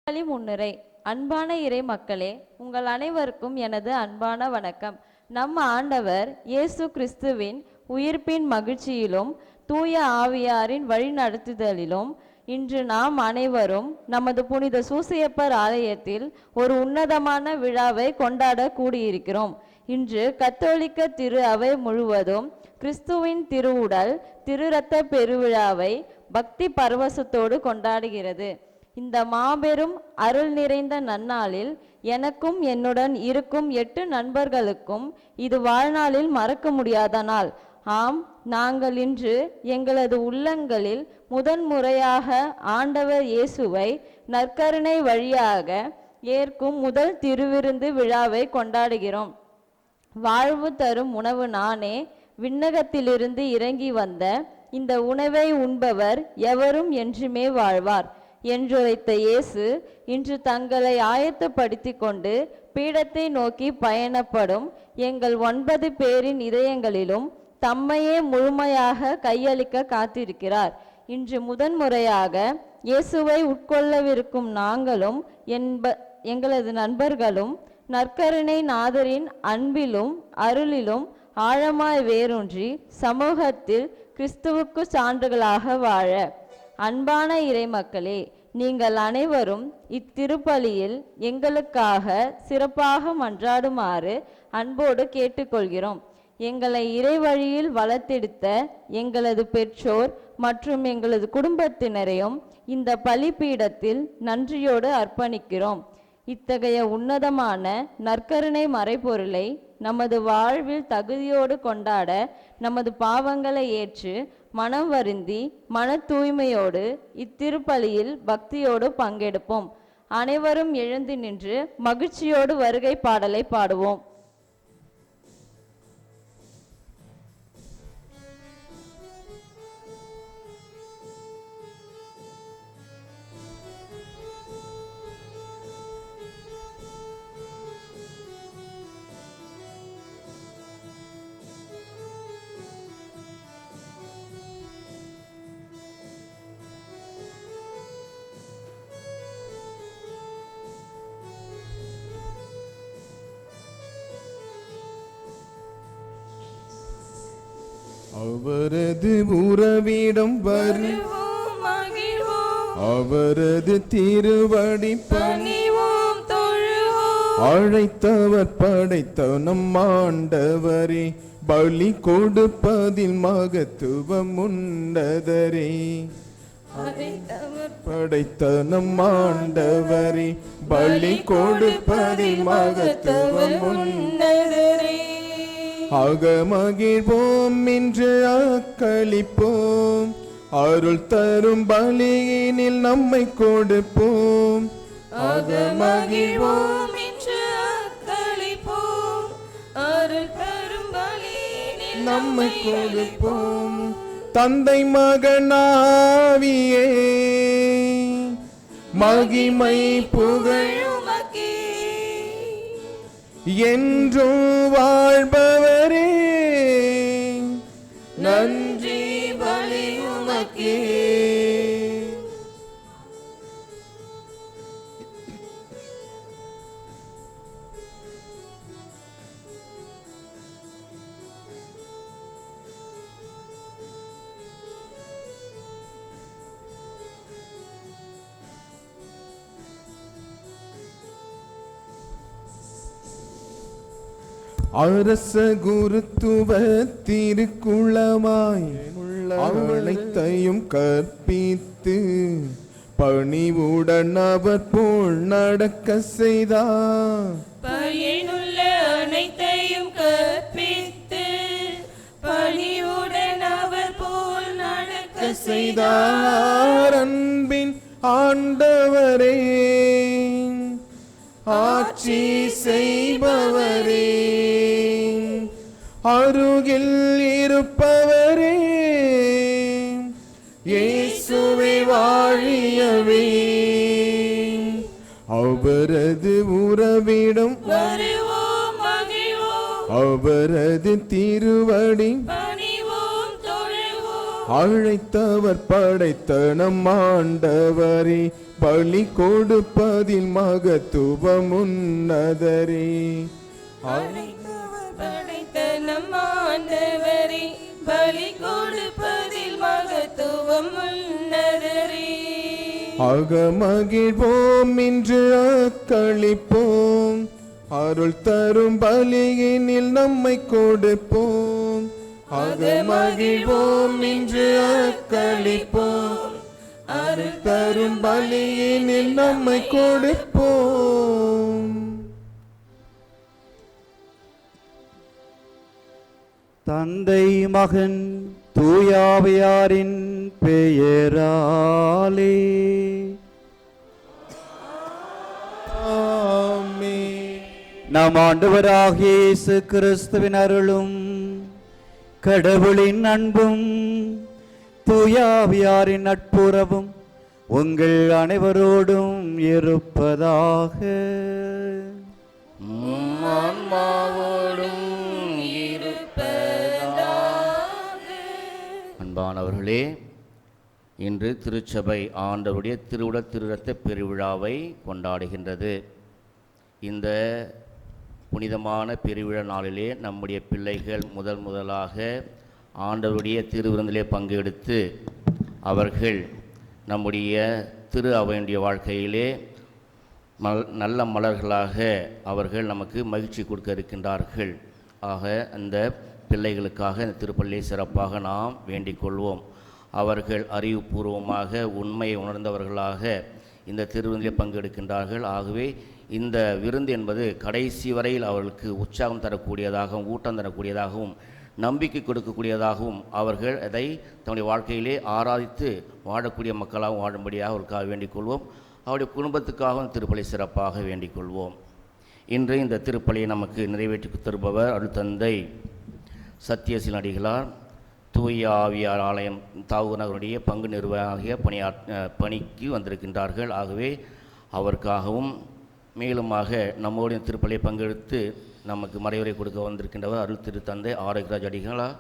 முன்னுரை. அன்பான இறை மக்களே, உங்கள் அனைவருக்கும் எனது அன்பான வணக்கம். நம் ஆண்டவர் இயேசு கிறிஸ்துவின் உயிர்ப்பின் மகிழ்ச்சியிலும் தூய ஆவியாரின் வழிநடத்துதலிலும் இன்று நாம் அனைவரும் நமது புனித சூசையப்பர் ஆலயத்தில் ஒரு உன்னதமான விழாவை கொண்டாட கூடியிருக்கிறோம். இன்று கத்தோலிக்க திரு அவை முழுவதும் கிறிஸ்துவின் திருவுடல் திருரத்த பெருவிழாவை பக்தி பரவசத்தோடு கொண்டாடுகிறது. இந்த மாபெரும் அருள் நிறைந்த நன்னாளில் எனக்கும் என்னுடன் இருக்கும் 8 நண்பர்களுக்கும் இது வாழ்நாளில் மறக்க முடியாத நாள். ஆம், நாங்கள் இன்று எங்களது உள்ளங்களில் முதன்முறையாக ஆண்டவர் இயேசுவை நற்கருணை வழியாக ஏற்கும் முதல் திருவிருந்து விழாவை கொண்டாடுகிறோம். வாழ்வு தரும் உணவு நானே, விண்ணகத்திலிருந்து இறங்கி வந்த இந்த உணவை உண்பவர் எவரும் என்றுமே வாழ்வார் என்றுரைத்த இயேசு இன்று தங்களை ஆயத்தப்படுத்தி கொண்டு பீடத்தை நோக்கி பயணப்படும் எங்கள் 9 பேரின் இதயங்களிலும் தம்மையே முழுமையாக கையளிக்க காத்திருக்கிறார். இன்று முதன்முறையாக இயேசுவை உட்கொள்ளவிருக்கும் நாங்களும் எங்களது நண்பர்களும் நற்கருணை நாதரின் அன்பிலும் அருளிலும் ஆழமாய் வேரூன்றி சமூகத்தில் கிறிஸ்துவுக்கு சான்றுகளாக வாழ. அன்பான இறைமக்களே, நீங்கள் அனைவரும் இத்திருப்பலியில் எங்களுக்காக சிறப்பாக மன்றாடுமாறு அன்போடு கேட்டுக்கொள்கிறோம். எங்களை இறைவழியில் வளர்த்தெடுத்த எங்களது பெற்றோர் மற்றும் எங்களது குடும்பத்தினரையும் இந்த பலிபீடத்தில் நன்றியோடு அர்ப்பணிக்கிறோம். இத்தகைய உன்னதமான நற்கருணை மறைபொருளை நமது வாழ்வில் தகுதியோடு கொண்டாட நமது பாவங்களை ஏற்று மனம் வருந்தி மன தூய்மையோடு இத்திருப்பலியில் பக்தியோடு பங்கெடுப்போம். அனைவரும் எழுந்து நின்று மகிழ்ச்சியோடு வருகை பாடலை பாடுவோம். அவரது உறவிடம் வருவோம், அவரது திருவடி பணிவோம் தொழுவோம். அழைத்தவர் படைத்த நம் ஆண்டவரே, பலி கொடுப்பதில் மகத்துவம் உண்டதரே. படைத்த நம் ஆண்டவரே, பலி கொடுப்பதில் மகத்துவம் உண்டதரே. அகமகிழ்வோம் என்று அக்களிப்போம், அருள் தரும் பலியினில் நம்மை கொடுப்போம். அகமகிழ்வோம் என்று அக்களிப்போம், அருள் தரும் பலியினில் நம்மை கொடுப்போம். தந்தை மகனாவியே மகிமை புகழ் என்றும் வாழ்பவரே, நன்றி பலி உமக்கே. அரச குருத்துவ திருக்குளமாய் அனைத்தையும் கற்பித்து பணிவுடன் அவர் போல் நடக்க செய்தார். பயனுள்ள அனைத்தையும் கற்பித்து பணிவுடன் அவர் போல் நடக்க செய்தார். அன்பின் ஆண்டவரே, ஆட்சி செய்பவரே, அருகில் இருப்பவரே, இயேசுவே வாழியவே. அவரது உறவிடம் வருவோம் மகிழ்வோம், அவரது திருவடி பணிவோம் தொழுவோம். அழைத்தவர் படைத்த நம் ஆண்டவரே, பலி கொடுப்பதில் மகத்துவம் உன்னதரே. அழைத்தவர் படைத்த நம் ஆண்டவரே, பலி கொடுப்பதில் மகத்துவம் உன்னதரே. அகமகிழ்வோம் இன்று அக்களிப்போம், அருள் தரும் பலியினில் நம்மை கொடுப்போம். அகமகிழ்வோம் இன்று அக்களிப்போம், அருள் தரும் பலியினில் நம்மை கொடுப்போம். தந்தை மகன் தூயாவியாரின் பெயராலே ஆமென். நம் ஆண்டவராகிய இயேசு கிறிஸ்துவின் அருளும் கடவுளின் அன்பும் தூயாவியாரின் நட்புறவும் உங்கள் அனைவரோடும் இருப்பதாக. அன்பானவர்களே, இன்று திருச்சபை ஆண்டவருடைய திருவுடல் திருரத்த பெருவிழாவை கொண்டாடுகின்றது. இந்த புனிதமான பெருவிழா நாளிலே நம்முடைய பிள்ளைகள் முதலாக ஆண்டவருடைய திருவிருந்திலே பங்கெடுத்து அவர்கள் நம்முடைய திரு அவையுடைய வாழ்க்கையிலே நல்ல மலர்களாக அவர்கள் நமக்கு மகிழ்ச்சி கொடுக்க இருக்கின்றார்கள். ஆக அந்த பிள்ளைகளுக்காக இந்த திருப்பள்ளியை சிறப்பாக நாம் வேண்டிக் கொள்வோம். அவர்கள் அறிவுபூர்வமாக உண்மையை உணர்ந்தவர்களாக இந்த திருவிருந்திலே பங்கெடுக்கின்றார்கள். ஆகவே இந்த விருந்து என்பது கடைசி வரையில் அவர்களுக்கு உற்சாகம் தரக்கூடியதாகவும் ஊட்டம் தரக்கூடியதாகவும் நம்பிக்கை கொடுக்கக்கூடியதாகவும் அவர்கள் அதை தன்னுடைய வாழ்க்கையிலே ஆராதித்து வாழக்கூடிய மக்களாகவும் வாழும்படியாக அவர்களுக்காக வேண்டிக் கொள்வோம். அவருடைய குடும்பத்துக்காகவும் திருப்பலி சிறப்பாக வேண்டிக் கொள்வோம். இன்று இந்த திருப்பலியை நமக்கு நிறைவேற்றி தருபவர் அருள்தந்தை சத்தியசீல அடிகளார் தூய ஆவியார் ஆலயம் தாவூர் நகருடைய பங்கு நிர்வாகிய பணிக்கு வந்திருக்கின்றார்கள். ஆகவே அவருக்காகவும் மேலுமாக நம்முடைய திருப்பலியை பங்கெடுத்து நமக்கு மறைவுரை கொடுக்க வந்திருக்கின்றவர் அருள் திருத்தந்தை ஆரோக்கியராஜ் அடிகளார்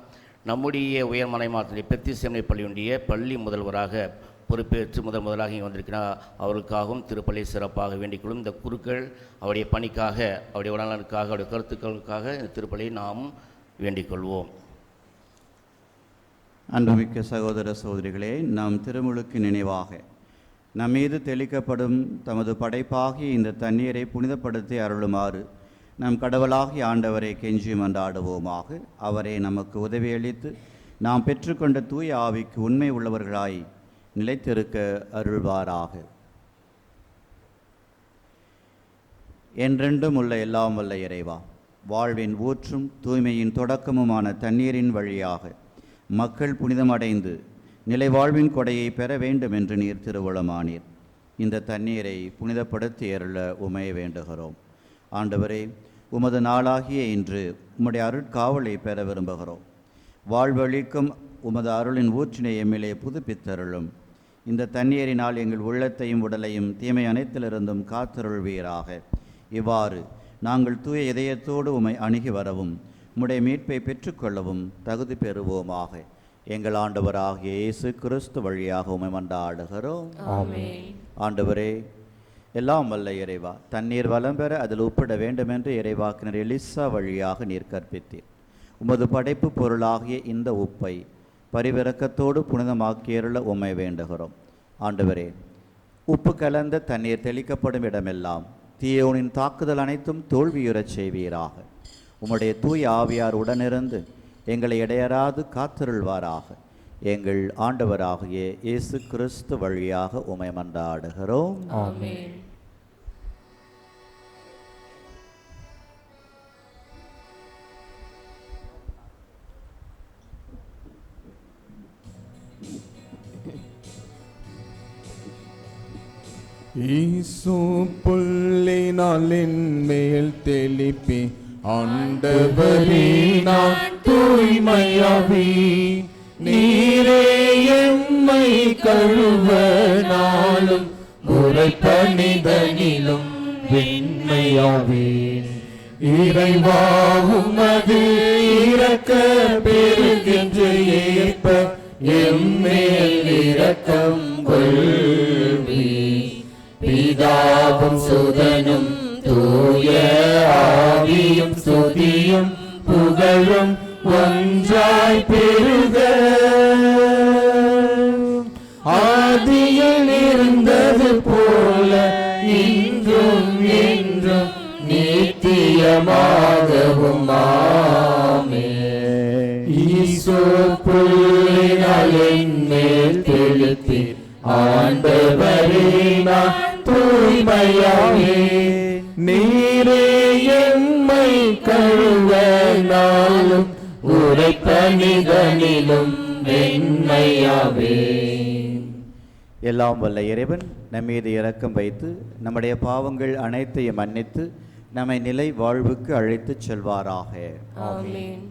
நம்முடைய உயர்மலை மாவட்டத்திலே பெத்தி சேமனை பள்ளியுடைய பள்ளி முதல்வராக பொறுப்பேற்று முதலாக இங்கே வந்திருக்கிறார். அவர்களுக்காகவும் திருப்பலியை சிறப்பாக வேண்டிக்கொள்ளும். இந்த குருக்கள் அவருடைய பணிக்காக, அவருடைய உடல்நலனுக்காக, அவருடைய கருத்துக்களுக்காக இந்த திருப்பலியை நாம் வேண்டிக் கொள்வோம். அன்புமிக்க சகோதர சகோதரிகளே, நம் திருமுழுக்கு நினைவாக நம்மீது தெளிக்கப்படும் தமது படைப்பாகிய இந்த தண்ணீரை புனிதப்படுத்தி அருளுமாறு நம் கடவுளாகிய ஆண்டவரை கெஞ்சி மன்றாடுவோமாக. அவரே நமக்கு உதவியளித்து நாம் பெற்றுக்கொண்ட தூய ஆவிக்கு உண்மை உள்ளவர்களாய் நிலைத்திருக்க அருள்வாராக. என்றென்றும் உள்ள எல்லாம் வல்ல இறைவா, வாழ்வின் ஊற்றும் தூய்மையின் தொடக்கமுமான தண்ணீரின் வழியாக மக்கள் புனிதமடைந்து நிலை வாழ்வின் கொடையை பெற வேண்டும் என்று நீர் திருவுளமானீர். இந்த தண்ணீரை புனிதப்படுத்தி அருள உமைய வேண்டுகிறோம். ஆண்டவரே, உமது நாளாகிய இன்று உம்முடைய அருட்காவலை பெற விரும்புகிறோம். வாழ்வழிக்கும் உமது அருளின் ஊற்றினை எம்மிலே புதுப்பித்தருளும். இந்த தண்ணீரினால் எங்கள் உள்ளத்தையும் உடலையும் தீமை அனைத்திலிருந்தும் காத்தருள்வீராக. இவ்வாறு நாங்கள் தூய இதயத்தோடு உமை அணுகி வரவும் உம்முடைய மீட்பை பெற்றுக்கொள்ளவும் தகுதி பெறுவோமாக. எங்கள் ஆண்டவராகிய இயேசு கிறிஸ்து வழியாக உமை மன்றாடுகிறோம். ஆண்டவரே, எல்லாம் வல்ல இறைவா, தண்ணீர் வளம் பெற அதில் உப்பிட வேண்டும் என்று இறைவாக்கினர் எலிசா வழியாக நீர் கற்பித்தீர். உமது படைப்பு பொருளாகிய இந்த உப்பை பரிவிரக்கத்தோடு புனிதமாக்கியருள உம்மை வேண்டுகிறோம். ஆண்டவரே, உப்பு கலந்த தண்ணீர் தெளிக்கப்படும் இடமெல்லாம் தீயோனின் தாக்குதல் அனைத்தும் தோல்வியுறச் செய்வீராக. உம்முடைய தூய ஆவியார் உடனிருந்து எங்களை இடையறாது காத்தருள்வாராக. எங்கள் ஆண்டவராகிய இயேசு கிறிஸ்து வழியாக உம்மை மன்றாடுகிறோம். ஆமென். ஈசு புல்லினால் என் மேல் தெளிப்பி, ஆண்டவரே நான் தூய்மையாவி, நீரே எம்மை கழுவ நாளும் முறைப்பணிதனிலும் வெண்மையாவேன். இறைவா உமது இரக்க பெருகின்ற ஏற்ப எம்மேல் இரக்கம் கொள்வி. பிதாவும் சுதனும் தூய ஆவியும் ஸ்துதியும் புகழும் ஒன்றாய் பெருக. ஆதியில் இருந்தது போல இன்றும் என்றும் நித்தியமாகவும் ஆமென். ஈசோர் புள்ளினால் என்மேல் தெளித்தீர். ஆண்டவரே நான் தூய்மையாவே. நீரே எம்மை கழுவ நாளும் உரைப்பணிதனிலும் வெண்மையாவே. எல்லாம் வல்ல இறைவன் நம்மீது இரக்கம் வைத்து நம்முடைய பாவங்கள் அனைத்தையும் மன்னித்து நம்மை நிலை வாழ்வுக்கு அழைத்துச் செல்வாராக. ஆமென்.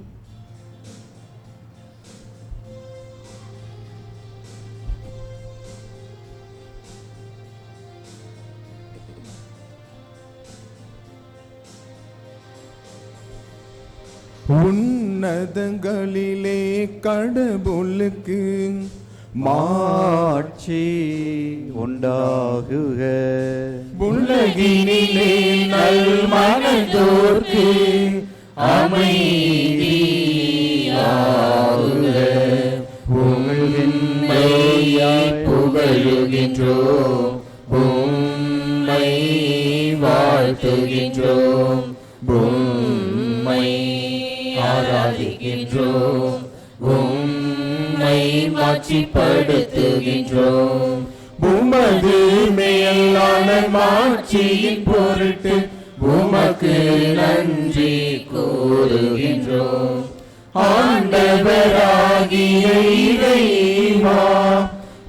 உன்னதங்களிலே கடவுளுக்கு மாட்சி உண்டாகுக. உலகினிலே நல் மனதோர்க்கு அமைதியாகுக. உம்மையாய் புகழுகின்றோம், உம்மை வாழ்த்துகின்றோம், உம்மை ஆராதிக்கின்றோம், உம்மை மாட்சிப்படுத்துகின்றோம். உமது மேலான மாட்சியின் பொருட்டு உமக்கு நன்றி கூறுகின்றோம். ஆண்டவராகிய இறைவா,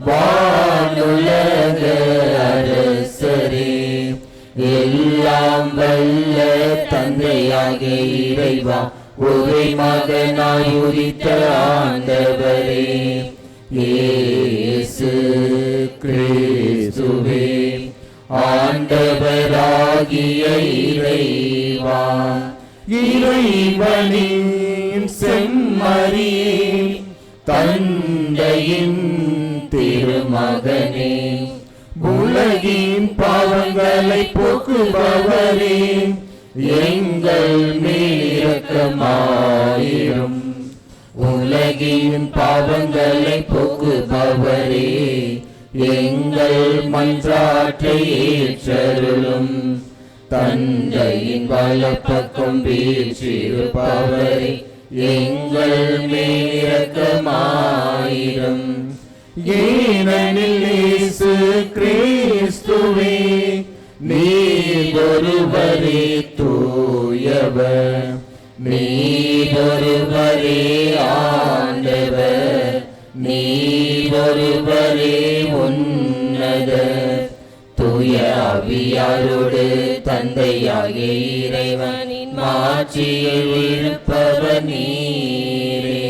வானுலக அரசரே, எல்லாம் வல்ல தந்தையாகிய இறைவா, ஒரே மகனாய் உதித்த ஆண்டவரே, இயேசு கிறிஸ்துவே, ஆண்டவராகிய இறைவா, இறைவனின் செம்மறியே, தந்தையின் திருமகனே, உலகின் பாவங்களை போக்குபவரே, எங்கள் மேல் இரக்கமாயிரும். உலகின் பாவங்களை போக்குபவரே, எங்கள் மன்றாட்டை ஏற்றருளும். தந்தையின் வலப்பக்கம் வீற்றிருப்பவரே, எங்கள் மேல் இரக்கமாயிரும். ஏனெனில் இயேசு கிறிஸ்துவே, நீர் ஒருவரே தூயவர், நீர் ஒருவரே ஆண்டவர், நீர் ஒருவரே உன்னதர். தூய ஆவியாரோடு தந்தையாகிய இறைவனின் மாட்சியில் இருப்பவர் நீரே.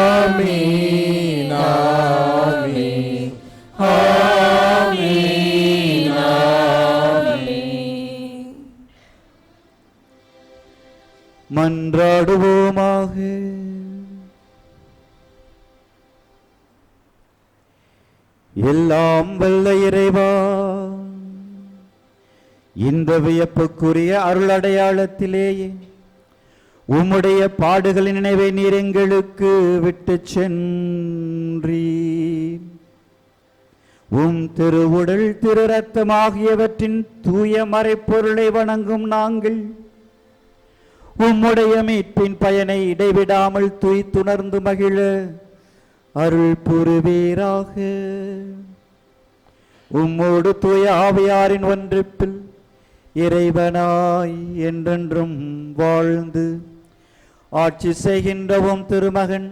ஆமென், ஆமென், ஆமென், ஆமென். மன்றாடுவோமாக. எல்லாம் வல்ல இறைவா, இந்த வியப்புக்குரிய அருளடையாளத்திலேயே உம்முடைய பாடுகளின் நினைவை நீர் எங்களுக்கு விட்டுச் சென்றீர். உம் திருவுடல் திரு ரத்தம் ஆகியவற்றின் தூய மறைப்பொருளை வணங்கும் நாங்கள் உம்முடைய மீட்பின் பயனை இடைவிடாமல் துய்த்துணர்ந்து மகிழ அருள் புரிவீராக. உம்மோடு தூய ஆவியாரின் ஒன்றிப்பில் இறைவனாய் என்றென்றும் வாழ்ந்து ஆட்சி செய்கின்றவும் திருமகன்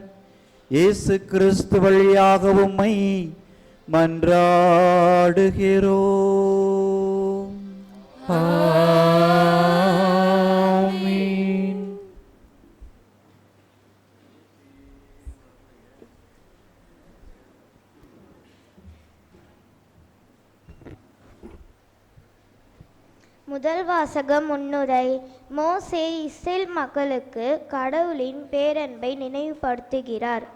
இயேசு கிறிஸ்து வழியாக உம்மை மன்றாடுகிறோம். ஆமென். முதல் வாசகம் முன்னுரை. மோசே இஸ்ரேல் மக்களுக்கு கடவுளின் பேரன்பை நினைவுபடுத்துகிறார்.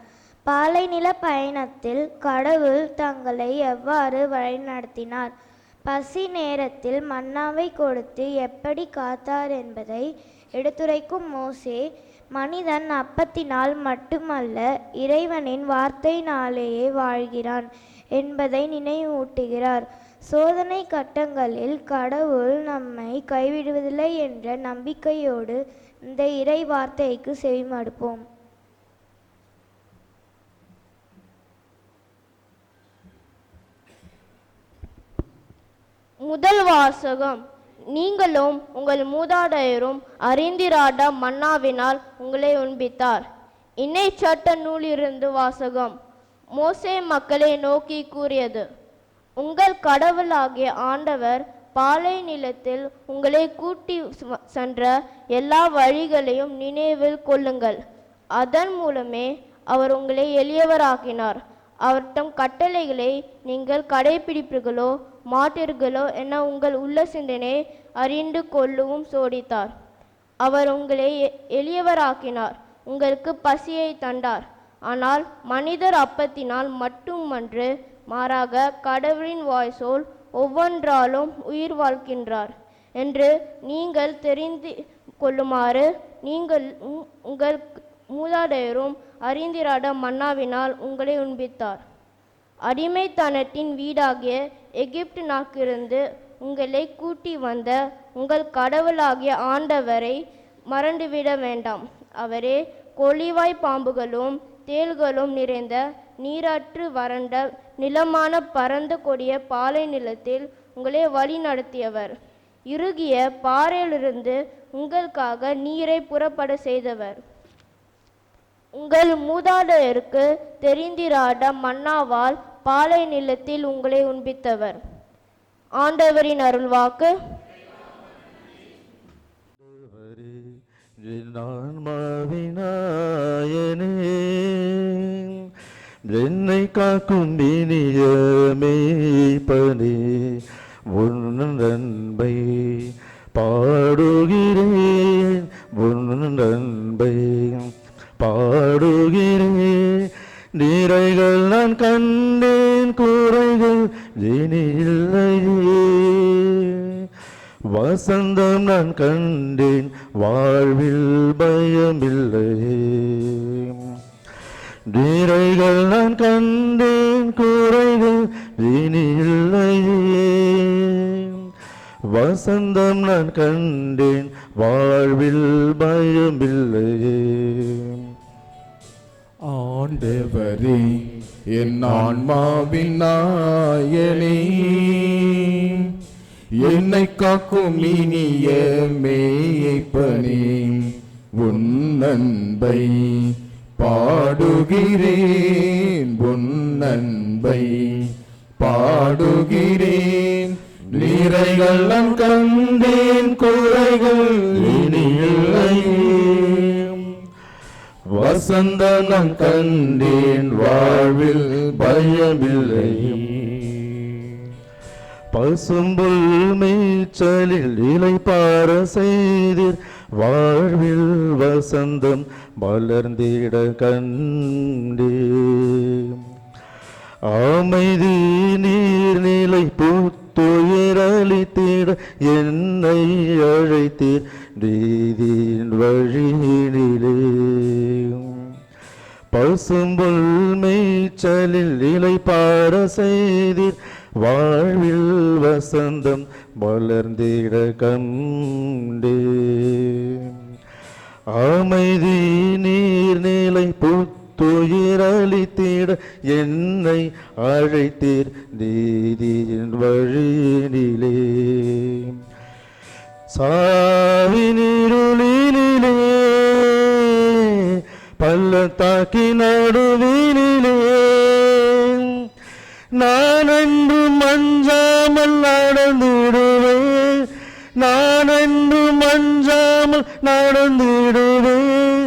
பாலைநில பயணத்தில் கடவுள் தங்களை எவ்வாறு வழிநடத்தினார்? பசி நேரத்தில் மன்னாவை கொடுத்து எப்படி காத்தார் என்பதை எடுத்துரைக்கும் மோசே, மனிதன் அப்பத்தினால் மட்டுமல்ல இறைவனின் வார்த்தையினாலேயே வாழ்கிறான் என்பதை நினைவூட்டுகிறார். சோதனை கட்டங்களில் கடவுள் நம்மை கைவிடுவதில்லை என்ற நம்பிக்கையோடு இந்த இறை வார்த்தைக்கு செவிமடுப்போம். முதல் வாசகம். நீங்களும் உங்கள் மூதாதையரும் அறிந்திராத மன்னாவினால் உங்களை உண்பித்தார். இணை சட்ட நூலிருந்து வாசகம். மோசே மக்களை நோக்கி கூறியது, உங்கள் கடவுளாகிய ஆண்டவர் பாலை நிலத்தில் உங்களை கூட்டி சென்ற எல்லா வழிகளையும் நினைவில் கொள்ளுங்கள். அதன் மூலமே அவர் உங்களை எளியவராக்கினார். அவர் தம் கட்டளைகளை நீங்கள் கடைபிடிப்பீர்களோ மாட்டீர்களோ என உங்கள் உள்ள சிந்தனை அறிந்து கொள்ளவும் சோடித்தார். அவர் உங்களை எளியவராக்கினார், உங்களுக்கு பசியை தந்தார். ஆனால் மனிதர் அப்பத்தினால் மட்டுமன்று, மாறாக கடவுளின் வாய்சோல் ஒவ்வொன்றாலும் உயிர் வாழ்கின்றார் என்று நீங்கள் தெரிந்து கொள்ளுமாறு நீங்கள் உங்கள் மூதாதையரும் அறிந்திராத மன்னாவினால் உங்களை உண்பித்தார். அடிமைத்தனத்தின் வீடாகிய எகிப்து நாட்டிலிருந்து உங்களை கூட்டி வந்த உங்கள் கடவுளாகிய ஆண்டவரை மறந்துவிட வேண்டாம். அவரே கொள்ளிவாய் பாம்புகளும் தேள்களும் நிறைந்த நீராற்று வறண்ட நிலமான பரந்த கொடிய பாலை நிலத்தில் உங்களை வழி நடத்தியவர். இறுகிய பாறையிலிருந்து உங்களுக்காக நீரை புறப்பட செய்தவர். உங்கள் மூதாதையருக்கு தெரிந்திராத மன்னாவால் பாலை நிலத்தில் உங்களை உண்பித்தவர். ஆண்டவரின் அருள்வாக்கு. என்னை காக்கும் இனிய மேய்ப்பனே, உன் அன்பை பாடுகிறேன், உன் அன்பை பாடுகிறேன். நிறைகள் நான் கண்டேன், குறைகள் இனி இல்லையே. வசந்தம் நான் கண்டேன், வாழ்வில் பயமில்லையே. நிறைகள் நான் கண்டேன், குறைகள் இனி இல்லையே. வசந்தம் நான் கண்டேன், வாழ்வில் பயமில்லையே. ஆண்டவரே, என் ஆன்மாவின் நாயனே, என்னை காக்கும் இனிய மேய்ப்பனே, உன் அன்பை பாடுகிறேன், உன் அன்பை பாடுகிறேன். நிறைகள் நான் கண்டேன், குறைகள் இனி இல்லையே. வசந்தம் நான் கண்டேன், வாழ்வில் பயமில்லையே. பசும்புல் மேய்ச்சலில் இளைப்பாற செய்தீர், வாழ்வில் வசந்தம் மலர்ந்திட கண்டேன். அமைதி நீர்நிலை புத்துயிரளித்திட என்னை அழைத்தீர், நீதியின் வழியினிலே. பசும்புல் மேய்ச்சலில் இளைப்பாற செய்தீர், வாழ்வில் வசந்தம் மலர்ந்திட கண்டேன். அமைதி நீர்நிலை புத்துயிரளித்திட என்னை அழைத்தீர், நீதியின் வழியினிலே. சாவினிருளினிலே பள்ளத்தாக்கி நடுவினிலே நான் என்று மஞ்சாமல் நடந்திடுவேன், நான் என்று மஞ்சாமல் நடந்திடுவேன்.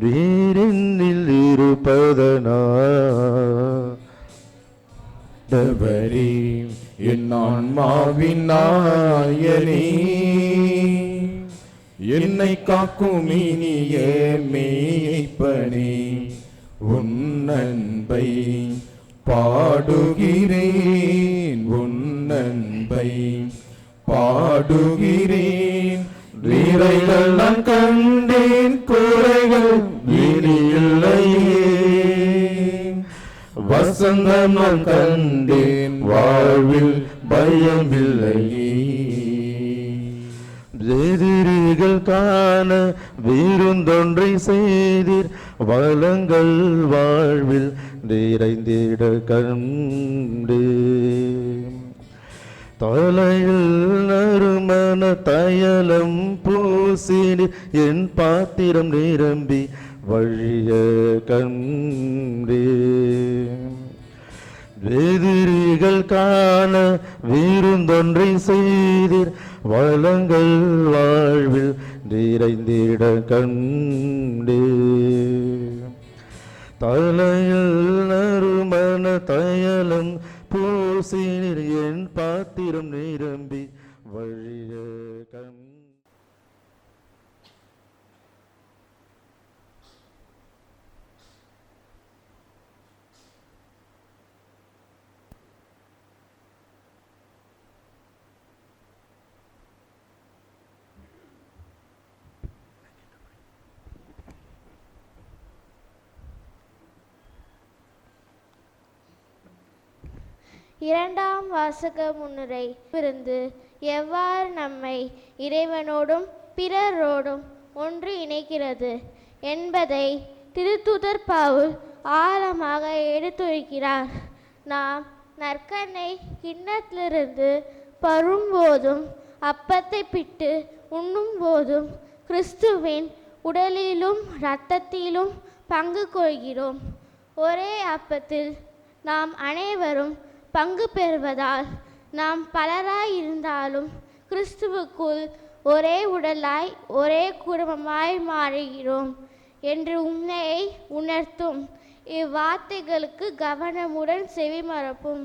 வீரென்னில் இருப்பதனாடவரே, என் ஆன்மாவின் நாயனே, என்னை காக்கும் இனிய மேய்ப்பனே, உன் அன்பை பாடுகிறேன், உன் அன்பை பாடுகிறேன். நிறைகள் நான் கண்டேன், குறைகள் இனி இல்லையே. வசந்தம் நான் கண்டேன், வாழ்வில் பயமில்லையே. எதிரிகள் காண விருந்தொன்றை செய்தீர், வளங்கள் வாழ்வில் நிறைந்திட கண்டு. தலையில் நறுமண தையலம் பூசினீர், என் பாத்திரம் நிரம்பி வழிய கண்டு. எதிரிகள் காண விருந்தொன்றை செய்தீர், வளங்கள் வாழ்வில் நிறைந்திட கண்டு. தலையில் நறுமண தையலம் பூசினீர், என் பாத்திரம் நிரம்பி வழிய கண்டு. இரண்டாம் வாசக முன்னுரை இருந்து எவ்வாறு நம்மை இறைவனோடும் பிறரோடும் ஒன்று இணைக்கிறது என்பதை திருத்தூதர் பவுல் ஆழமாக எடுத்துரைக்கிறார். நாம் நற்கண்ணை கிண்ணத்திலிருந்து பரும்போதும் அப்பத்தை பிட்டு உண்ணும் போதும் கிறிஸ்துவின் உடலிலும் இரத்தத்திலும் பங்கு கொள்கிறோம். ஒரே அப்பத்தில் நாம் அனைவரும் பங்கு பெறுவதால் நாம் பலராய் இருந்தாலும் கிறிஸ்துவுக்குள் ஒரே உடலாய் ஒரே குடும்பமாய் மாறுகிறோம் என்று உண்மையை உணர்த்தும் இவ்வார்த்தைகளுக்கு கவனமுடன் செவிமடுப்போம்.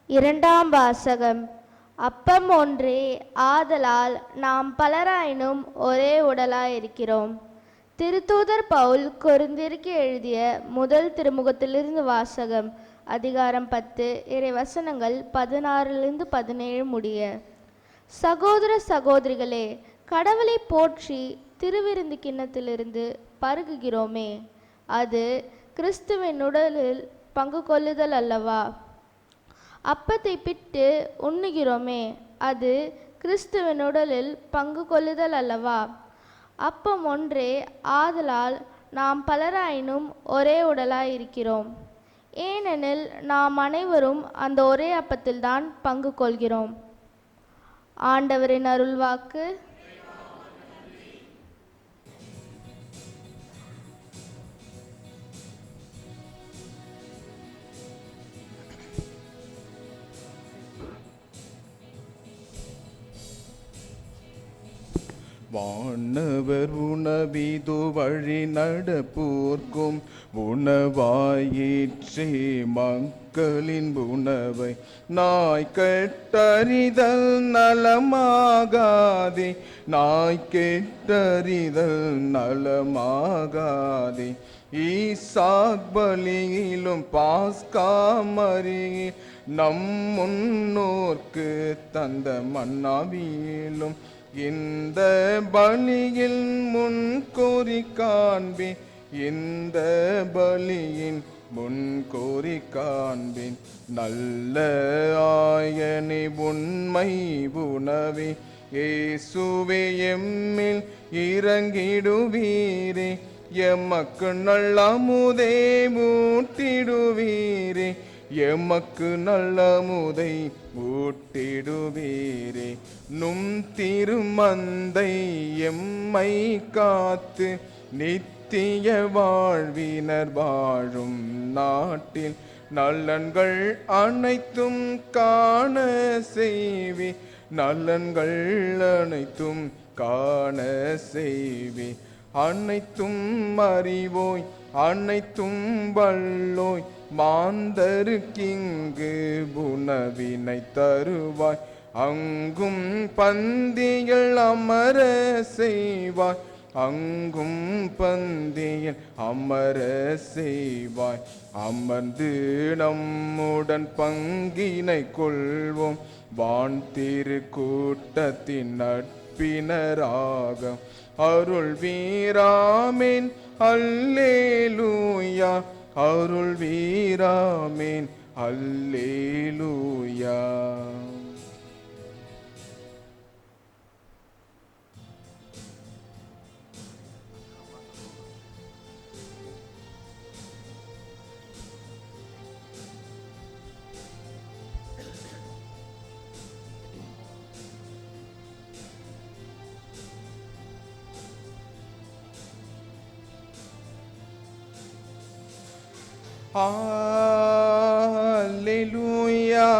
இரண்டாம் வாசகம். அப்பம் ஒன்றே, ஆதலால் நாம் பலராயினும் ஒரே உடலாயிருக்கிறோம். திருத்தூதர் பவுல் கொரிந்தியருக்கு எழுதிய முதல் திருமுகத்திலிருந்து வாசகம். அதிகாரம் 10, இறை வசனங்கள் 16-17 முடிய. சகோதர சகோதரிகளே, கடவுளை போற்றி திருவிருந்து கிண்ணத்திலிருந்து பருகுகிறோமே, அது கிறிஸ்துவின் உடலில் பங்கு கொள்ளுதல் அல்லவா? அப்பத்தை பிட்டு உண்ணுகிறோமே, அது கிறிஸ்துவின் உடலில் பங்கு கொள்ளுதல் அல்லவா? அப்பம் ஒன்றே, ஆதலால் நாம் பலராயினும் ஒரே உடலாயிருக்கிறோம். ஏனெனில் நாம் அனைவரும் அந்த ஒரே அப்பத்தில்தான் பங்கு கொள்கிறோம். ஆண்டவரின் அருள்வாக்கு. வானவர் உணவிது வழி நடப்போர்க்கும் உணவாயிற்றே, மக்களின் உணவை நாய் கெட்டறிதல் நலமாகாதே, நாய் கெட்டறிதல் நலமாகாதே. ஈசாக் பலியிலும் பாஸ்காமரியில் நம் முன்னோர்க்கு தந்த மன்னாவியிலும் இந்த பலியில் முன்கோரி காண்பேன், இந்த பலியின் முன்கோரி காண்பேன். நல்ல ஆயனை உண்மை உணவே, இயேசுவே எம்மில் இறங்கிடுவீரே, எமக்கு நல்லமுதை ஊட்டிடுவீரே, எமக்கு நல்லமுதை ஊட்டிடுவீரே. நும் திருமந்தை எம்மை காத்து நித்திய வாழ்வினர் வாழும் நாட்டில் நலன்கள் அனைத்தும் காண செய்வி, நலன்கள் அனைத்தும் காண செய்வி. அனைத்தும் அறிவோய் அனைத்தும் வல்லோய் மாந்தருக்கிங்கு உணவினை தருவாய் அங்கும் பந்தியில் அமர செய்வாய் அங்கும் பந்தியில் அமர செய்வாய் அமர்ந்து நம்முடன் பங்கினை கொள்வோம் வான் திரு கூட்டத்தின் நட்பினராக அருள் வீராமேன் அல்லேலூயா அருள் வீராமேன் அல்லேலூயா. Hallelujah,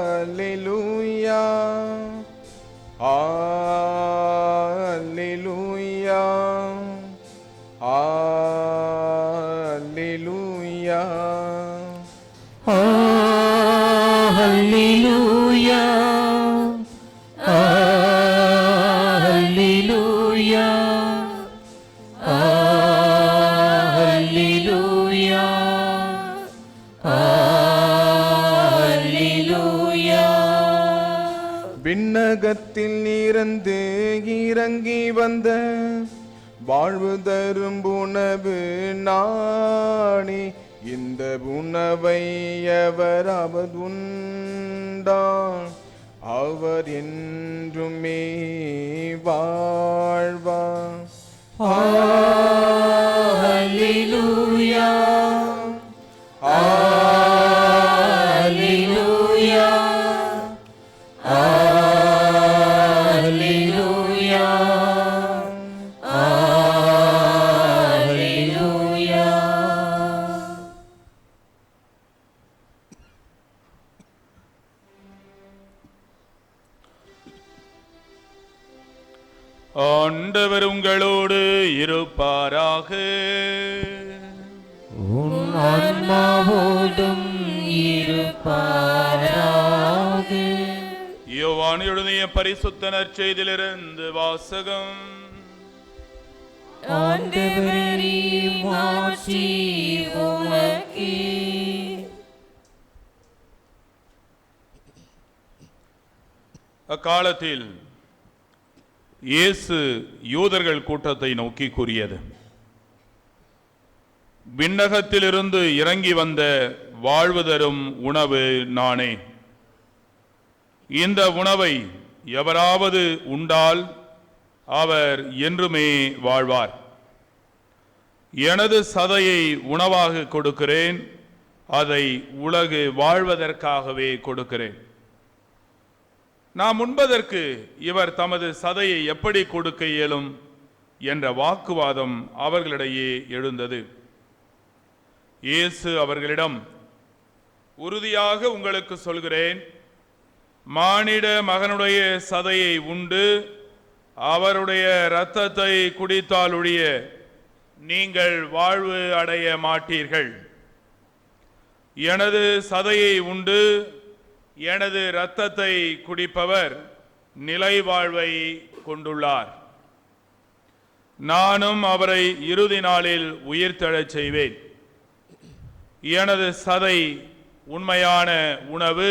Hallelujah, Hallelujah, Hallelujah, Hallelujah, Hallelujah, விண்ணகத்தில் இருந்து இறங்கி வந்த வாழ்வு தரும் உணவு நானே இந்த உணவை எவராவது உண்டான் அவர் என்றுமே வாழ்வார். Hallelujah, Hallelujah, Hallelujah, Hallelujah. ஆண்டவர் உங்களோடு இருப்பாராக. உன் ஆன்மாவோடும் இருப்பாராக. யோவான் எழுதிய பரிசுத்த நற்செய்தியிலிருந்து வாசகம். ஆண்டவரே மாட்சி உமக்கே. அக்காலத்தில் இயேசு யூதர்கள் கூட்டத்தை நோக்கி கூறியது, விண்ணகத்திலிருந்து இறங்கி வந்த வாழ்வு தரும் உணவு நானே. இந்த உணவை எவராவது உண்டால் அவர் என்றுமே வாழ்வார். எனது சதையை உணவாக கொடுக்கிறேன், அதை உலகு வாழ்வதற்காகவே கொடுக்கிறேன். நாம் உண்பதற்கு இவர் தமது சதையை எப்படி கொடுக்க இயலும் என்ற வாக்குவாதம் அவர்களிடையே எழுந்தது. இயேசு அவர்களிடம், உறுதியாக உங்களுக்கு சொல்கிறேன், மானிட மகனுடைய சதையை உண்டு அவருடைய இரத்தத்தை குடித்தாலொழிய நீங்கள் வாழ்வு அடைய மாட்டீர்கள். எனது சதையை உண்டு எனது இரத்தத்தை குடிப்பவர் நிலை வாழ்வை கொண்டுள்ளார். நானும் அவரை இறுதி நாளில் உயிர்த்தெழச் செய்வேன். எனது சதை உண்மையான உணவு,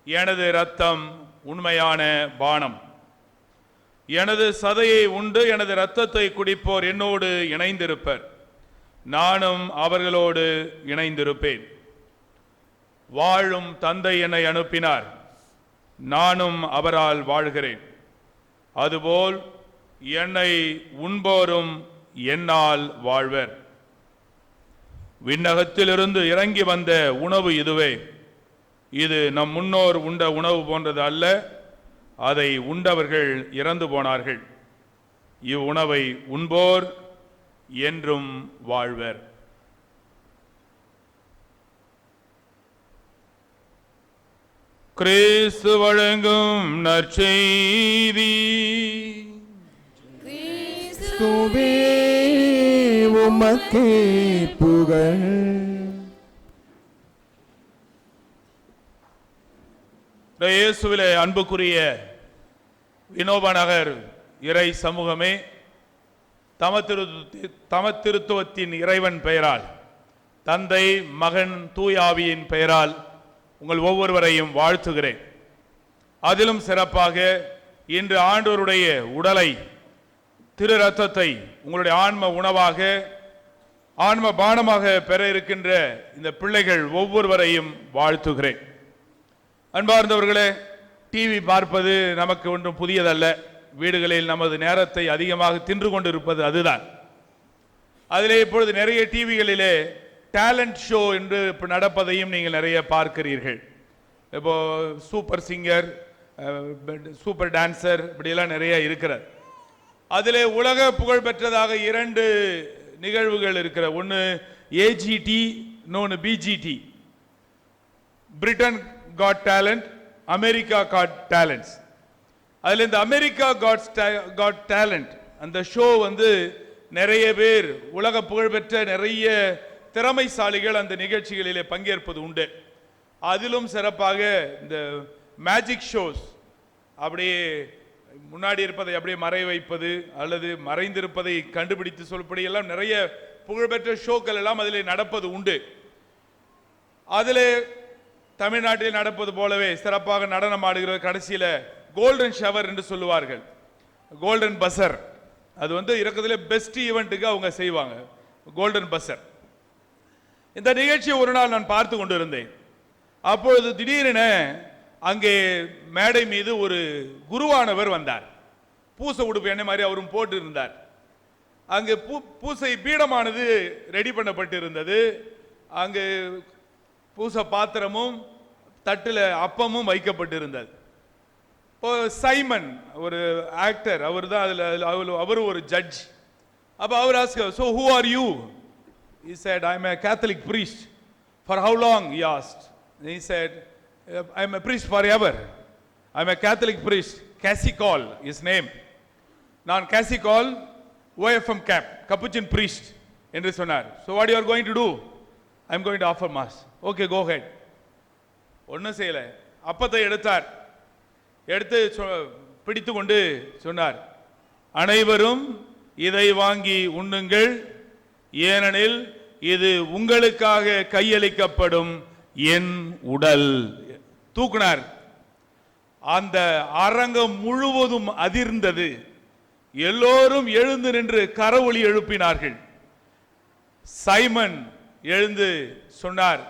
எனது இரத்தம் உண்மையான பானம். எனது சதையை உண்டு எனது இரத்தத்தை குடிப்போர் என்னோடு இணைந்திருப்பர், நானும் அவர்களோடு இணைந்திருப்பேன். வாழும் தந்தை என்னை அனுப்பினார், நானும் அவரால் வாழ்கிறேன். அதுபோல் என்னை உண்போரும் என்னால் வாழ்வர். விண்ணகத்திலிருந்து இறங்கி வந்த உணவு இதுவே. இது நம் முன்னோர் உண்ட உணவு போன்றது அல்ல, அதை உண்டவர்கள் இறந்து போனார்கள். இவ்வுணவை உண்போர் என்றும் வாழ்வர். கிறிஸ்து வழங்கும் நற்செய்தி. இயேசுவே உமக்கே புகழ். இயேசுவிலே அன்புக்குரிய வினோப நகர் இறை சமூகமே, தமத்திருத்துவத்தின் இறைவன் பெயரால், தந்தை மகன் தூயாவியின் பெயரால் உங்கள் ஒவ்வொருவரையும் வாழ்த்துகிறேன். அதிலும் சிறப்பாக இன்று ஆண்டவருடைய உடலை, திரு ரத்தத்தை உங்களுடைய ஆன்ம உணவாக, ஆன்ம பானமாக பெற இருக்கின்ற இந்த பிள்ளைகள் ஒவ்வொருவரையும் வாழ்த்துகிறேன். அன்பார்ந்தவர்களே, டிவி பார்ப்பது நமக்கு ஒன்றும் புதியதல்ல. வீடுகளில் நமது நேரத்தை அதிகமாக தின்று கொண்டிருப்பது அதுதான். அதிலே இப்பொழுது நிறைய டிவிகளிலே டேலண்ட் ஷோ என்று நடப்பதையும் நீங்கள் நிறைய பார்க்கிறீர்கள். இப்போ சூப்பர் சிங்கர், சூப்பர் டான்சர், இப்படியெல்லாம் நிறைய இருக்கிறது. அதிலே உலக புகழ் பெற்றதாக 2 நிகழ்வுகள் இருக்கிற. ஒன்று ஏஜிடி, இன்னொன்று BGT. Britain got talent, America got talents. அதில் இந்த அமெரிக்கா காட் டேலண்ட் அந்த ஷோ நிறைய பேர், உலக புகழ்பெற்ற நிறைய திறமைசாலிகள் அந்த நிகழ்ச்சிகளிலே பங்கேற்பது உண்டு. அதிலும் சிறப்பாக இந்த மேஜிக் ஷோஸ், அப்படியே முன்னாடி இருப்பதை அப்படியே மறைய வைப்பது அல்லது மறைந்திருப்பதை கண்டுபிடித்து சொல்படி எல்லாம் நிறைய புகழ்பெற்ற ஷோக்கள் எல்லாம் அதில் நடப்பது உண்டு. அதில் தமிழ்நாட்டில் நடப்பது போலவே சிறப்பாக நடனம் ஆடுகிற கடைசியில் கோல்டன் ஷவர் என்று சொல்லுவார்கள், கோல்டன் பஸர். அது இருக்கிறதுல பெஸ்ட் ஈவெண்ட்டுக்கு அவங்க செய்வாங்க, கோல்டன் பஸர். இந்த நிகழ்ச்சியை ஒரு நாள் நான் பார்த்து கொண்டிருந்தேன். அப்பொழுது திடீரென அங்கே மேடை மீது ஒரு குருவானவர் வந்தார். பூசை உடுப்பு என்ன மாதிரி அவரும் போட்டு இருந்தார். அங்கு பூசை பீடமானது ரெடி பண்ணப்பட்டு இருந்தது. அங்கு பூசை பாத்திரமும் தட்டில் அப்பமும் வைக்கப்பட்டிருந்தது. சைமன் ஒரு ஆக்டர், அவர் தான் அவர் ஒரு ஜட்ஜ். அப்போ அவர் asked, so who are you? He said, I am a Catholic priest. For how long? He asked. He said, I am a priest forever. I am a Catholic priest. Cassicol, his name. நான் Cassicol, OFM cap, Capuchin priest என்று சொன்னார். So what you are going to do? I am going to offer mass. Okay, go ahead. ஒன்றும் செய்யல. அப்பத்தை எடுத்தார். எடுத்து பிடித்து கொண்டு சொன்னார், அனைவரும் இதை வாங்கி உண்ணுங்கள், ஏனெனில் இது உங்களுக்காக கையளிக்கப்படும் என் உடல். தூக்குனார். அந்த அரங்கம் முழுவதும் அதிர்ந்தது. எல்லோரும் எழுந்து நின்று கரவொலி எழுப்பினார்கள். சைமன் எழுந்து சொன்னார்,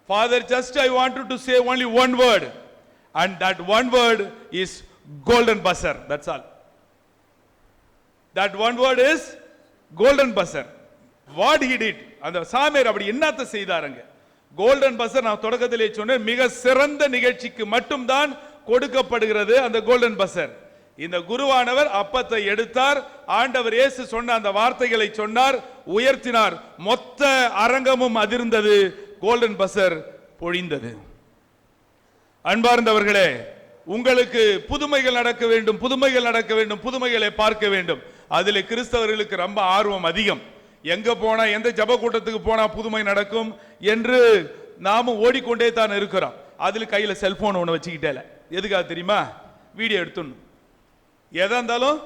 Father, just I wanted to say only one word, and that one word is golden buzzer. That's all. That one word is golden buzzer. What he did, அந்த சாமியார் அப்படி என்னத்தை செய்தாருங்க? கோல்டன் பஸர் நான் தொடக்கத்திலே சொன்னேன், மிக சிறந்த நிகழ்ச்சிக்கு மட்டும்தான் கொடுக்கப்படுகிறது அந்த கோல்டன் பஸர். இந்த குருவானவர் அப்பத்தை எடுத்தார், ஆண்டவர் இயேசு சொன்ன அந்த வார்த்தைகளை சொன்னார், உயர்த்தினார், மொத்த அரங்கமும் அதிர்ந்தது, கோல்டன் பஸர் பொழிந்தது. அன்பார்ந்தவர்களே, உங்களுக்கு புதுமைகள் நடக்க வேண்டும், புதுமைகள் நடக்க வேண்டும், புதுமைகளை பார்க்க வேண்டும். அதில் கிறிஸ்தவர்களுக்கு ரொம்ப ஆர்வம் அதிகம். எங்க போனா, எந்த ஜப கூட்டத்துக்கு போனா புதுமை நடக்கும் என்று நாமும் ஓடிக்கொண்டே தான் இருக்கிறோம். அதுல கையில செல்போன் ஒன்று வச்சுக்கிட்டே, எதுக்காக தெரியுமா? வீடியோ எடுத்துடணும். எதா இருந்தாலும்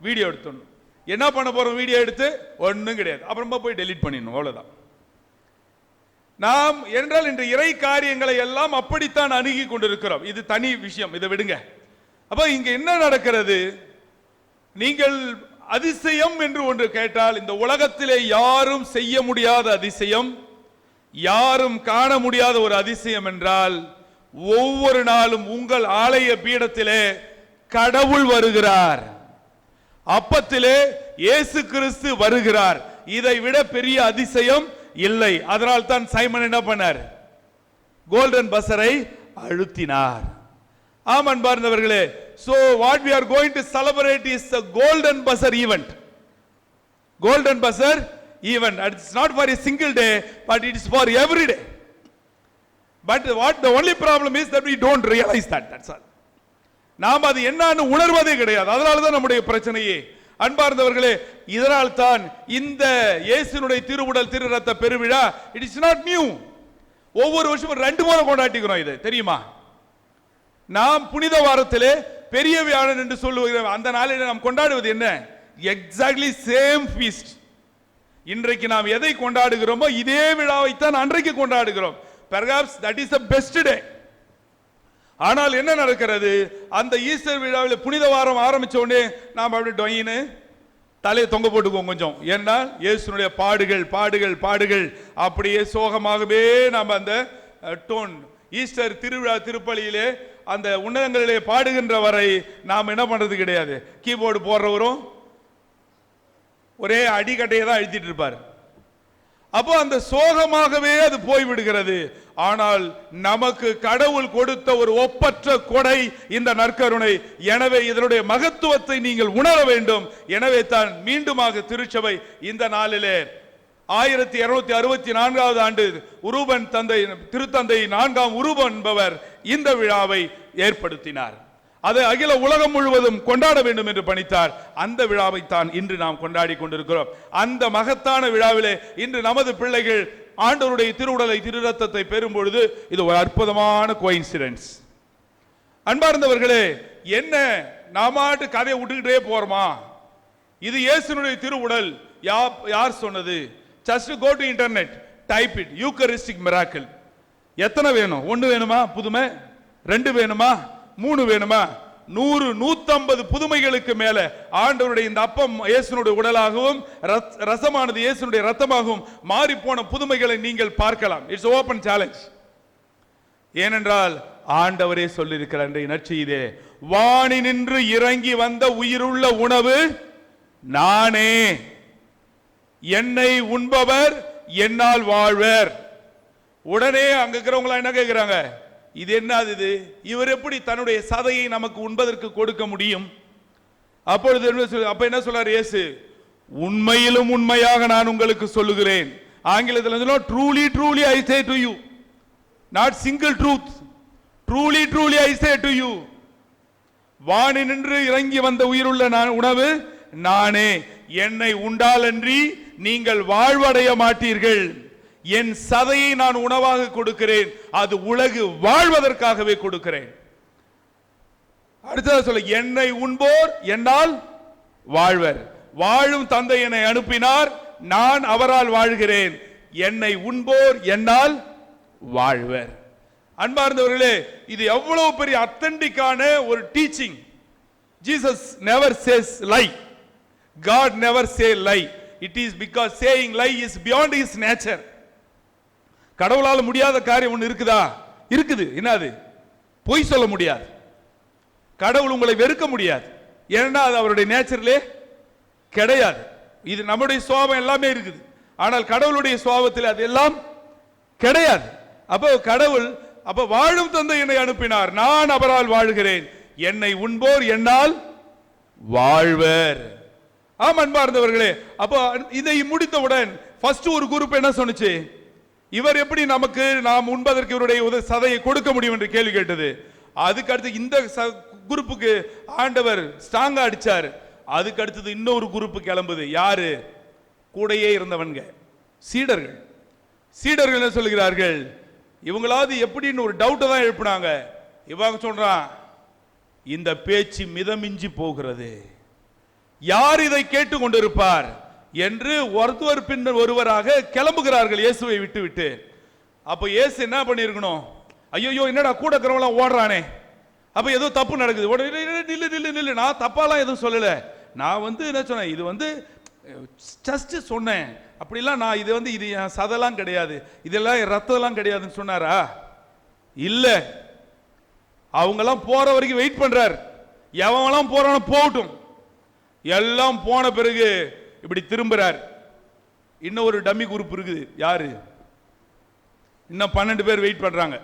வீடியோ எடுத்துடணும். என்ன பண்ண போறோம்? வீடியோ எடுத்து ஒன்றும் கிடையாது, அப்புறமா போய் டெலீட் பண்ணிடணும், அவ்வளவுதான். நாம் என்றால் இன்று இறை காரியங்களை எல்லாம் அப்படித்தான் அணுகி கொண்டிருக்கிறோம். இது தனி விஷயம், இதை விடுங்க. அப்ப இங்க என்ன நடக்கிறது? நீங்கள் அதிசயம் என்று ஒன்று கேட்டால், இந்த உலகத்திலே யாரும் செய்ய முடியாத அதிசயம், யாரும் காண முடியாத ஒரு அதிசயம் என்றால், ஒவ்வொரு நாளும் உங்கள் ஆலய பீடத்திலே கடவுள் வருகிறார், அப்பத்திலே இயேசு கிறிஸ்து வருகிறார். இதை விட பெரிய அதிசயம் இல்லை. அதனால் தான் சைமன் என்ன பண்ணார்? கோல்டன் பஸரை அழுத்தினார். ஆம் அன்பார்ந்தவர்களே, so what we are going to celebrate is the golden buzzer event. Golden buzzer event. It's not for a single day, but it is for every day. But what the only problem is that we don't realize that. That's all. நாம் அது என்னன்னு உணர்வதே கிடையாது. அதனால தான் நம்முடைய பிரச்சனையே. அன்பார்ந்தவர்களே, இதனால் தான் இந்த இயேசுனுடைய திருவுடல் திரு ரத்த பெருவிழா இட் இஸ் நாட் நியூ. ஒவ்வொரு வருஷமும் 2 முறை கொண்டாடிக்கிறோம். இது தெரியுமா? நாம் புனித வாரத்திலே பெரிய வியாழன் என்று சொல்லுகிறோம். அந்த நாளில் நாம் கொண்டாடுவது என்ன? Exactly same feast. இன்றைக்கு நாம் எதை கொண்டாடுகிறோமோ இதே விழாவைத்தான் அன்றைக்கு கொண்டாடுகிறோம். Perhaps that is the best day. ஆனால் என்ன நடக்கிறது? அந்த ஈஸ்டர் விழாவில் புனித வாரம் ஆரம்பிச்ச உடனே நாம் அப்படி டொயின்னு தலையை தொங்க போட்டுக்குவோம் கொஞ்சம். ஏன்னா இயேசுனுடைய பாடுகள் பாடுகள் பாடுகள் அப்படியே சோகமாகவே நாம் அந்த டோன் ஈஸ்டர் திருவிழா திருப்பலியிலே அந்த உன்னதங்களிலே பாடுகின்ற வரை நாம் என்ன பண்றது கிடையாது. கீபோர்டு போடுறவரும் ஒரே அடிக்கட்டையை தான் அழுத்திட்டு இருப்பார். அப்போ அந்த சோகமாகவே அது போய்விடுகிறது. ஆனால் நமக்கு கடவுள் கொடுத்த ஒரு ஒப்பற்ற கொடை இந்த நற்கருணை. எனவே இதனுடைய மகத்துவத்தை நீங்கள் உணர வேண்டும். எனவே தான் மீண்டுமாக திருச்சபை இந்த நாளிலே 1264வது ஆண்டு உருபன் தந்தை திருத்தந்தை 4ஆம் உருபன் என்பவர் இந்த விழாவை ஏற்படுத்தினார். அதை அகில உலகம் முழுவதும் கொண்டாட வேண்டும் என்று பணித்தார். அந்த விழாவை தான் இன்று நாம் கொண்டாடி கொண்டிருக்கிறோம். அந்த மகத்தான விழாவிலே இன்று நமது பிள்ளைகள் ஆண்டவருடைய திருவுடலை திரு ரத்தத்தை பெறும் பொழுது இது ஒரு அற்புதமான கோயின்சிடென்ஸ். அன்பார்ந்தவர்களே, என்ன நாமாட்டு கதையை விட்டுக்கிட்டே போறோமா? இது இயேசுனுடைய திருவுடல். யார் சொன்னது? just go to internet, type it, eucharistic miracle. எத்தனை வேணும்? 1 வேணுமா புதுமை? 2 வேணுமா? 3 வேணுமா? 100 150 புதுமைகளுக்கு மேல ஆண்டவருடைய இந்த அப்பம் இயேசுனுடைய உடலாகவும் ரசமானது இயேசுனுடைய ரத்தமாகவும் மாறி போன புதுமைகளை நீங்கள் பார்க்கலாம். It's open challenge. ஏனென்றால் ஆண்டவரே சொல்லியிருக்கிறார் இன்றைய நற்செய்தியிலே, வானி நின்று இறங்கி வந்த உயிருள்ள உணவு நானே, என்னை உண்பவர் என்னால் வாழ்வர். உடனே அங்க இருக்கிறவங்க என்ன கேட்கிறாங்க? இது என்னது? இது இவர் எப்படி தன்னுடைய சதையை நமக்கு உண்பதற்கு கொடுக்க முடியும்? அப்பொழுது அப்ப என்ன சொல்றார் இயேசு? உண்மையிலும் உண்மையாக நான் உங்களுக்கு சொல்லுகிறேன். ஆங்கிலத்தில் truly truly I say to you, not single truth, truly truly I say to you, வானி நின்று இறங்கி வந்த உயிருள்ள உணவு நானே, என்னை உண்டாலன்றி நீங்கள் வாழ்வடைய மாட்டீர்கள். என் சதையை நான் உணவாக கொடுக்கிறேன், அது உலகு வாழ்வதற்காகவே கொடுக்கிறேன். அடுத்தது சொல்ல, என்னை உண்போர் என்னால் வாழ்வர், வாழும் தந்தை என்னை அனுப்பினார், நான் அவரால் வாழ்கிறேன், என்னை உண்போர் என்னால் வாழ்வர். அன்பார்ந்தவர்களே, இது எவ்வளவு பெரிய அத்தன்டிக்கான ஒரு teaching. Jesus never chase lie, God never say lie. It is because saying lie is beyond his nature. கடவுளால முடியாத காரியம் ஒன்று இருக்குதா? இருக்குது. என்னது? பொய் சொல்ல முடியாது. கடவுள் உங்களை வெறுக்க முடியாது. ஏன்னா அது அவருடைய நேச்சர்லே கிடையாது. இது நம்முடைய சுபாவம் எல்லாமே இருக்குது. ஆனால் கடவுளுடைய சுபாவத்தில் அது எல்லாம் கிடையாது. அப்போ கடவுள் வாழும் தந்தை என்னை அனுப்பினார், நான் அவரால் வாழ்கிறேன், என்னை உண்போர் என்னால் வாழ்வர். ஆம் அன்பார்ந்தவர்களே, அப்போ இதை முடித்தவுடன் ஃபர்ஸ்ட் ஒரு குரூப் என்ன சொன்னுச்சு? இவர் எப்படி நமக்கு நாம் உண்பதற்கு இவருடைய சதையை கொடுக்க முடியும் என்று கேள்வி கேட்டது. அதுக்கு அடுத்து இந்த குரூப்புக்கு ஆண்டவர் ஸ்ட்ராங்கா அடிச்சார். அதுக்கு அடுத்தது இன்னொரு குரூப் கிளம்புது. யாரு? கூடையே இருந்தவன்க, சீடர்கள். சீடர்கள் என்ன சொல்கிறார்கள்? இவங்களாவது எப்படின்னு ஒரு டவுட்டை தான் எழுப்பினாங்க. இவங்க சொல்றான், இந்த பேச்சு மிதமிஞ்சி போகிறது, யார் இதை கேட்டு கொண்டிருப்பார் என்று ஒருவர் பின் ஒருவராக கிளம்புகிறார்கள் இயேசுவை விட்டு. அப்ப இயேசு என்ன பண்ணிருக்கணும்? ஐயோ என்னடா கூட இருக்கிறவங்களாம் ஓடுறானே, அப்ப ஏதோ தப்பு நடக்குது, நில்லு, நான் தப்பாலாம் எதுவும் சொல்லல, நான் என்ன சொன்னேன், இது ஜஸ்ட் சொன்னேன், அப்படிலாம் நான் இது என் சதெல்லாம் கிடையாது, இதெல்லாம் ரத்தம்லாம் கிடையாதுன்னு சொன்னாரா? இல்ல, அவங்கெல்லாம் போற வரைக்கும் வெயிட் பண்றார். எவங்கெல்லாம் போறானோ போகட்டும். எல்லாம் போன பிறகு இப்படி திரும்புறார். இன்னும் ஒரு டம்மி குரூப் இருக்குது. யாரு? இன்னும் 12 பேர் வெயிட் பண்றாங்க.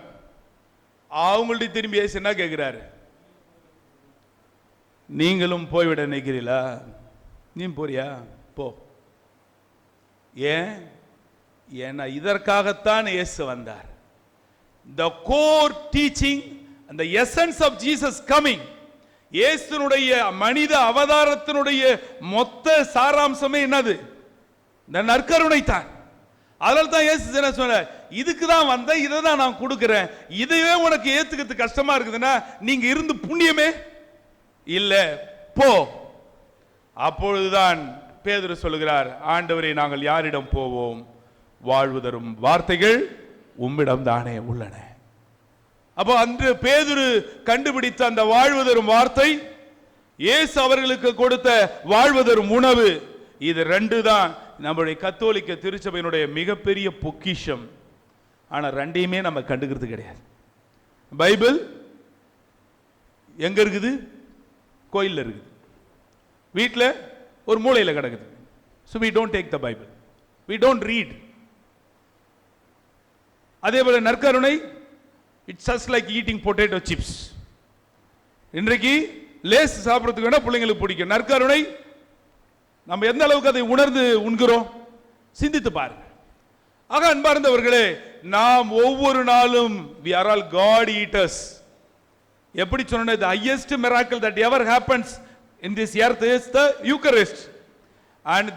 அவங்கள்ட்ட திரும்பி ஏசு என்ன கேட்கிறாரு? நீங்களும் போய்விட நினைக்கிறீங்களா? நீ போறியா? போ. ஏன்? ஏன்னா இதற்காகத்தான் இயேசு வந்தார். The core teaching and the essence of Jesus coming இயேசுனுடைய மனித அவதாரத்தினுடைய மொத்த சாராம்சமே என்னது? இந்த நற்கருணை தான். அதனால தான் இயேசு என்ன சொன்னார், இதுக்கு தான் வந்த, இதை தான் நான் கொடுக்கிறேன். இதுவே உனக்கு ஏத்துக்கிறது கஷ்டமா இருக்குதுன்னா நீங்க இருந்து புண்ணியமே இல்ல, போ. அப்பொழுதுதான் பேதுரு சொல்லுகிறார், ஆண்டவரே நாங்கள் யாரிடம் போவோம்? வாழ்வு தரும் வார்த்தைகள் உம்மிடம் தானே உள்ளன. அப்போ அன்று பேதுரு கண்டுபிடித்த அந்த வாழ்வு தரும் வார்த்தை, இயேசு அவர்களுக்கு கொடுத்த வாழ்வு தரும் உணவு, இது ரெண்டு தான் நம்முடைய கத்தோலிக்க திருச்சபையினுடைய மிகப்பெரிய பொக்கிஷம். ஆனா ரெண்டையுமே நம்ம கண்டுக்கிறது கிடையாது. பைபிள் எங்க இருக்குது? கோயில்ல இருக்குது, வீட்டில் ஒரு மூலையில் கிடக்குது. So we don't take the Bible, we don't read. அதே போல நற்கருணை, it's just like eating potato chips. இன்றைக்கு லேஸ் சாப்பிட்றதுக்கு வேணா பிள்ளைங்களுக்கு பிடிக்கும். நற்கருணை நம்ம எந்த அளவுக்கு அதை உணர்ந்து உண்கிறோம் சிந்தித்து பாருங்க. ஆக அன்பார்ந்தவர்களே, நாம் ஒவ்வொரு நாளும் we are all God eaters. எப்படி சொன்ன, the highest miracle that ever happens in this earth is the Eucharist, and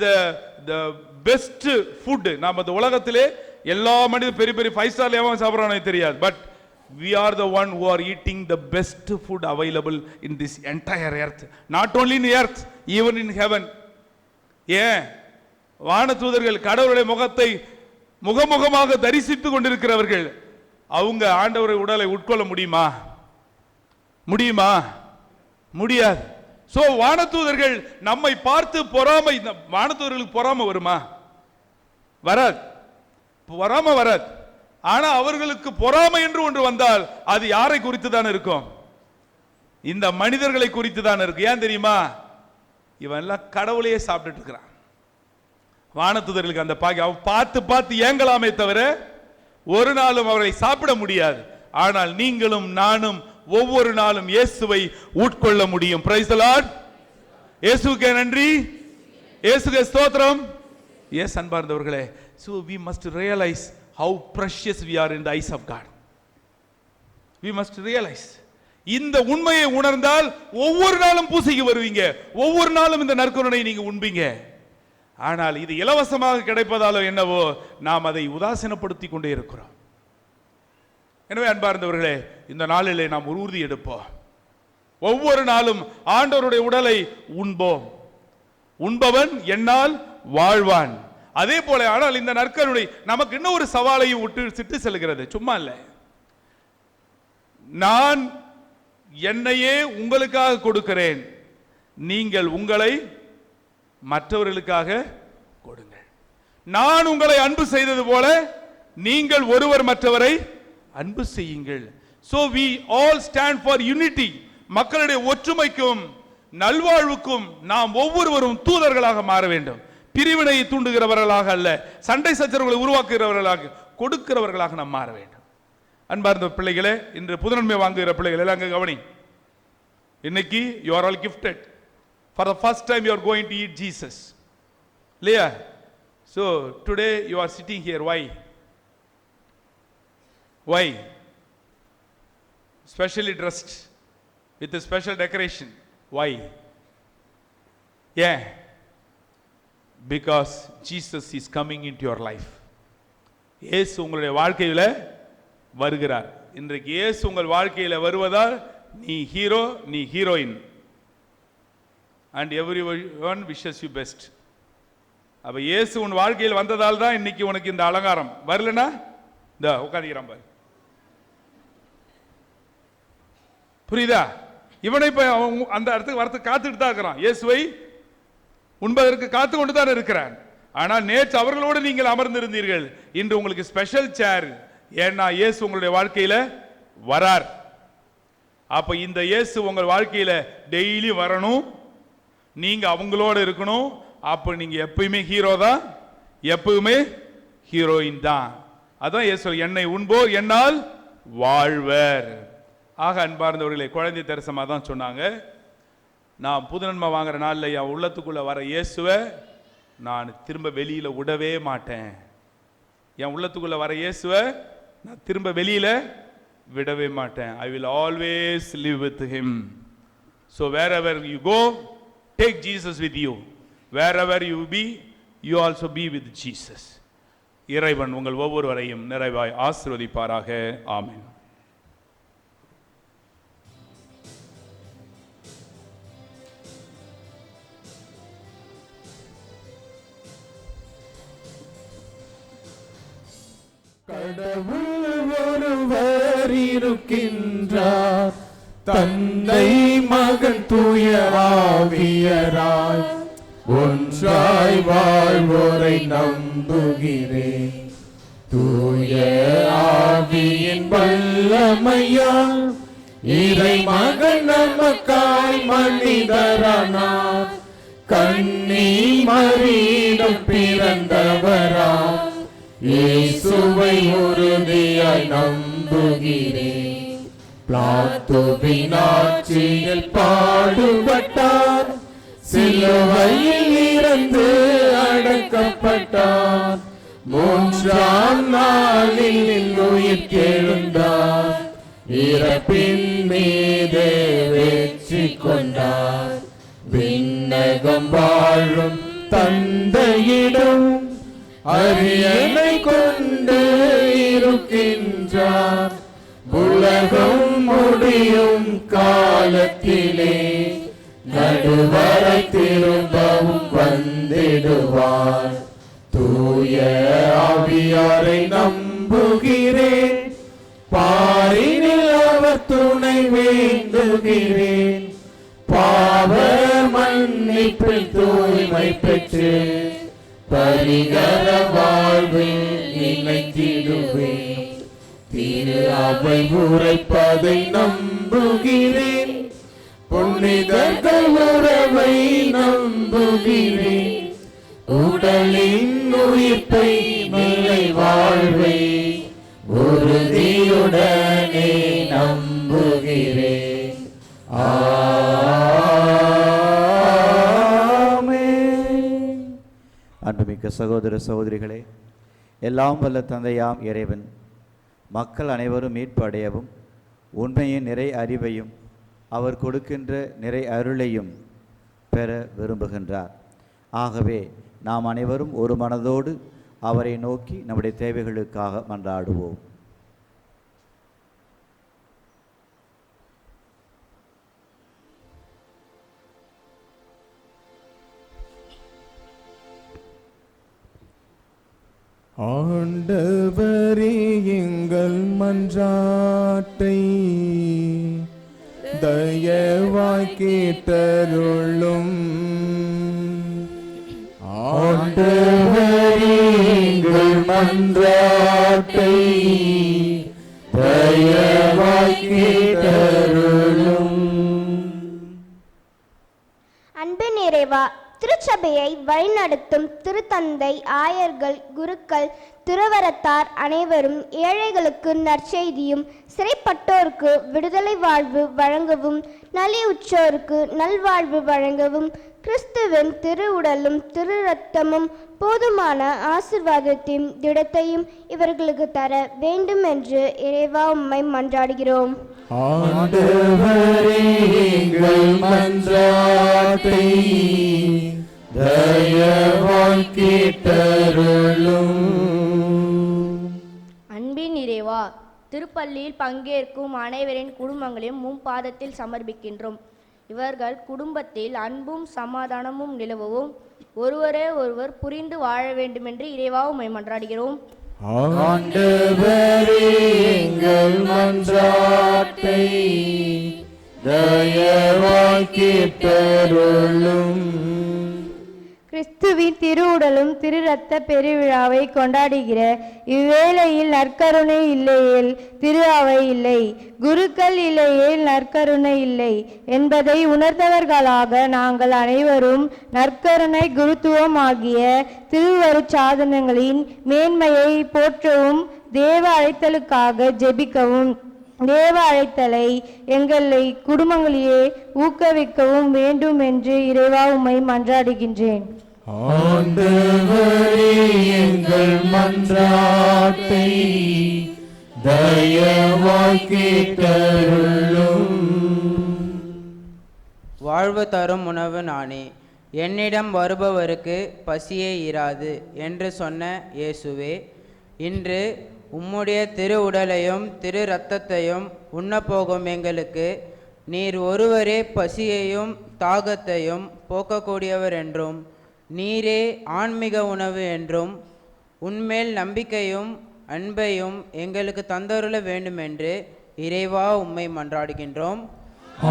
the best food. நாம் இந்த உலகத்திலே எல்லா மனித பெரிய பெரிய 5 ஸ்டார் எவன் சாப்பிட்றானோ தெரியாது, but we are the one who are eating the best food available in this entire earth, not only in earth, even in heaven. ஏன் வானதூதர்கள் கடவுளுடைய முகத்தை முகமுகமாக தரிசித்துக் கொண்டிருக்கிறவர்கள், அவங்க ஆண்டவருடைய உடலை உட்கொள்ள முடியுமா? முடியுமா? முடியாது. சோ வானதூதர்கள் நம்மை பார்த்து பொறாமை, வானதூதர்களுக்கு பொறாமை வருமா? வராது, பொறாமை வராது. ஆனா அவர்களுக்கு பொறாமை என்று ஒன்று வந்தால் அது யாரை குறித்து தான் இருக்கும்? இந்த மனிதர்களை குறித்து தான் இருக்கு. ஏன் தெரியுமா? இவன் எல்லாம் கடவுளையே சாப்பிட்டு இருக்கிறான். வானதூதர்களுக்கு அந்த பாக்கி, அவன் பார்த்து பார்த்து ஏங்கலாமே தவிர ஒரு நாளும் அவரை சாப்பிட முடியாது. ஆனால் நீங்களும் நானும் ஒவ்வொரு நாளும் இயேசுவை உட்கொள்ள முடியும். Praise the Lord. இயேசுவுக்கே நன்றி, இயேசுவுக்கே ஸ்தோத்திரம். எஸ் அன்பார்ந்தவர்களே, so we must realize how precious we are in the eyes of God. We must realize, இந்த உண்மையை உணர்ந்தால் ஒவ்வொரு நாளும் பூசைக்கு வருவீங்க, ஒவ்வொரு நாளும் இந்த நற்கருணை நீங்க உண்பீங்க. ஆனால் இது இலவசமாக கிடைப்பதாலோ என்னவோ நாம் அதை உதாசீனப்படுத்தி கொண்டே இருக்கிறோம். எனவே அன்பார்ந்தவர்களே, இந்த நாளிலே நாம் ஒரு உறுதி எடுப்போம். ஒவ்வொரு நாளும் ஆண்டவருடைய உடலை உண்போம். உண்பவன் என்னால் வாழ்வான். அதே போல ஆனால் இந்த நற்கருணை நமக்கு இன்னும் ஒரு சவாலையும் விட்டு செல்கிறது. சும்மா இல்லை, நான் என்னையே உங்களுக்காக கொடுக்கிறேன், நீங்கள் உங்களை மற்றவர்களுக்காக கொடுங்கள். நான் உங்களை அன்பு செய்தது போல நீங்கள் ஒருவர் மற்றவரை அன்பு செய்யுங்கள். So we all stand for unity. மக்களுடைய ஒற்றுமைக்கும் நல்வாழ்வுக்கும் நாம் ஒவ்வொருவரும் தூதர்களாக மாற வேண்டும். பிரிவினையை தூண்டுகிறவர்களாக அல்ல, சண்டை சச்சரவுகளை உருவாக்குகிறவர்களாக, கொடுக்கிறவர்களாக நாம் மாற வேண்டும். அன்பார்ந்த பிள்ளைகளே, இன்று புதுநன்மை வாங்குகிற பிள்ளைகள் எல்லாம் அங்கே கவனி. இன்னைக்கு you are all gifted. For the first time you are going to eat Jesus. இல்லையா? So today you are sitting here. Why? Why? Specially dressed with a special decoration. Why? Yeah. Because Jesus is coming into your life. இயேசு உங்களுடைய வாழ்க்கையில் வருகிறார். இன்றைக்கு இயேசு உங்கள் வாழ்க்கையில் வருவதால் நீ ஹீரோ, நீ heroine, and everyone wishes you best. அப்ப இயேசு உன் வாழ்க்கையில் வந்ததால் தான் இன்னைக்கு உனக்கு இந்த அலங்காரம். வரலனா இந்த உட்கார்ந்திராம் பாரு. புரியுதா? இவனை இப்ப அந்த இடத்துக்கு வரத்துக்கு காத்துட்டு தான் இருக்கிறான். இயேசுவை உண்பதற்கு காத்து கொண்டு தான் இருக்கிறான். ஆனால் நேற்று அவர்களோடு நீங்கள் அமர்ந்திருந்தீர்கள், இன்று உங்களுக்கு ஸ்பெஷல் சேர். ஏன்னா இயேசு உங்களுடைய வாழ்க்கையில வரார். அப்ப இந்த இயேசு உங்கள் வாழ்க்கையில டெய்லி வரணும், நீங்க அவங்களோட இருக்கணும். அப்ப நீங்க எப்பயுமே ஹீரோ தான், எப்பவுமே ஹீரோயின் தான். அதான் இயேசு என்னை உண்போர் என்னால் வாழ்வர். ஆக அன்பார்ந்தவர்களே, குழந்தை தெரசமா தான் சொன்னாங்க, நான் புதுநன்மை வாங்குற நாளில் என் உள்ளத்துக்குள்ள வர இயேசுவை நான் திரும்ப வெளியில விடவே மாட்டேன். என் உள்ளத்துக்குள்ள வர இயேசுவை நான் திரும்ப வெளியில விடவே மாட்டேன். I will always live with him. So wherever you go, take Jesus with you. Wherever you be, you also be with Jesus. இறைவன் உங்கள் ஒவ்வொருவரையும் நிறைவாய் ஆசீர்வதிப்பாராக. ஆமென். கடவுள் ஒருவர் இருக்கின்றார், தந்தை மகன் தூய ஆவியராய் ஒன்றாய் வாழ்வோரை நம்புகிறேன். தூய ஆவியின் வல்லமையால் இறை மகன் நமக்காய் மனிதரானார். கன்னி மரியிடம் பிறந்தவராம் இயேசுவை உறுதியாய் நம்புகிறேன். பிலாத்துவின் ஆட்சியில் பாடுபட்டார், சிலுவையில் இறந்து அடக்கப்பட்டார். மூன்றாம் நாளில் உயிர்த்தெழுந்தார், இறப்பின் மீது வெற்றி கொண்டார். விண்ணகம் வாழும் தந்தையிடம் அரியணை கொண்டு இருக்கின்றார். உலகம் முடியும் காலத்திலே நடுவரை திரும்பவும் வந்திடுவார். தூய ஆவியாரை நம்புகிறேன், பாரினில் அவர் துணை வேண்டுகிறேன். பாவ மன்னிப்பில் தூய்மை பெற்று பரிகர வாழ்வில் நிலைத்திடுவேன். திரு அவை உரைப்பதை நம்புகிறேன், புனிதர்கள் உறவை நம்புகிறேன். உடலின் உயிர்ப்பை நிலை வாழ்வை உறுதியுடனே நம்புகிறேன். ஆமென். அன்புமிக்க சகோதர சகோதரிகளே, எல்லாம் வல்ல தந்தையாம் இறைவன் மக்கள் அனைவரும் மீட்பு அடையவும் உண்மையின் நிறை அறிவையும் அவர் கொடுக்கின்ற நிறை அருளையும் பெற விரும்புகின்றார். ஆகவே நாம் அனைவரும் ஒரு மனதோடு அவரை நோக்கி நம்முடைய தேவைகளுக்காக மன்றாடுவோம். ஆண்டவரே, எங்கள் மன்றாட்டை தயவாய் கேட்டருளும். ஆண்டவரே, எங்கள் மன்றாட்டை தயவாய் கேட்டருளும். அன்பின் இறைவா, திருச்சபையை வழிநடத்தும் திருத்தந்தை, ஆயர்கள், குருக்கள், துறவரத்தார் அனைவரும் ஏழைகளுக்கு நற்செய்தியும், சிறைப்பட்டோருக்கு விடுதலை வாழ்வு வழங்கவும், நலிவுற்றோருக்கு நல்வாழ்வு வழங்கவும், கிறிஸ்துவின் திரு உடலும் திரு இரத்தமும் போதுமான ஆசீர்வாதத்தையும் திடத்தையும் இவர்களுக்கு தர வேண்டும் என்று இறைவா உம்மை மன்றாடுகிறோம். ஆண்டவரே, எங்கள் மன்றாட்டை தயவாய் கேட்டருளும். அன்பின் இறைவா, திருப்பள்ளியில் பங்கேற்கும் அனைவரின் குடும்பங்களையும் பாதத்தில் சமர்ப்பிக்கின்றோம். இவர்கள் குடும்பத்தில் அன்பும் சமாதானமும் நிலவவும் ஒருவரே ஒருவர் புரிந்து வாழ வேண்டும் என்று இறைவா உம்மை மன்றாடுகிறோம். ஆண்டவரே, எங்கள் மன்றாட்டை தயவாய் கேட்டருளும். கிறிஸ்துவின் திரு உடலும் திரு இரத்த பெருவிழாவை கொண்டாடுகிற இவ்வேளையில் நற்கருணை இல்லையேல் திரு அவை இல்லை, குருக்கள் இல்லையேல் நற்கருணை இல்லை என்பதை உணர்ந்தவர்களாக நாங்கள் அனைவரும் நற்கருணை குருத்துவம் ஆகிய திருவருட்சாதனங்களின் மேன்மையை போற்றவும் தேவ அழைத்தலுக்காக ஜெபிக்கவும், தேவ அழைத்தலை எங்களை குடும்பங்களிலே ஊக்குவிக்கவும் வேண்டும் என்று இறைவா உம்மை மன்றாடுகின்றேன். ஆண்டவரே, எங்கள் மன்றாட்டை தயவாய் கேட்டருளும். வாழ்வு தரும் உணவு நானே. என்னிடம் வருபவருக்கு பசியே இராது என்று சொன்ன இயேசுவே, இன்று உம்முடைய திரு உடலையும் திரு இரத்தத்தையும் உண்ணப்போகும் எங்களுக்கு நீர் ஒருவரே பசியையும் தாகத்தையும் போக்கக்கூடியவர் என்றும் நீரே ஆன்மீக உணவு என்றும் உன்மேல் நம்பிக்கையும் அன்பையும் எங்களுக்கு தந்தருள வேண்டுமென்று இறைவா உம்மை மன்றாடுகின்றோம்.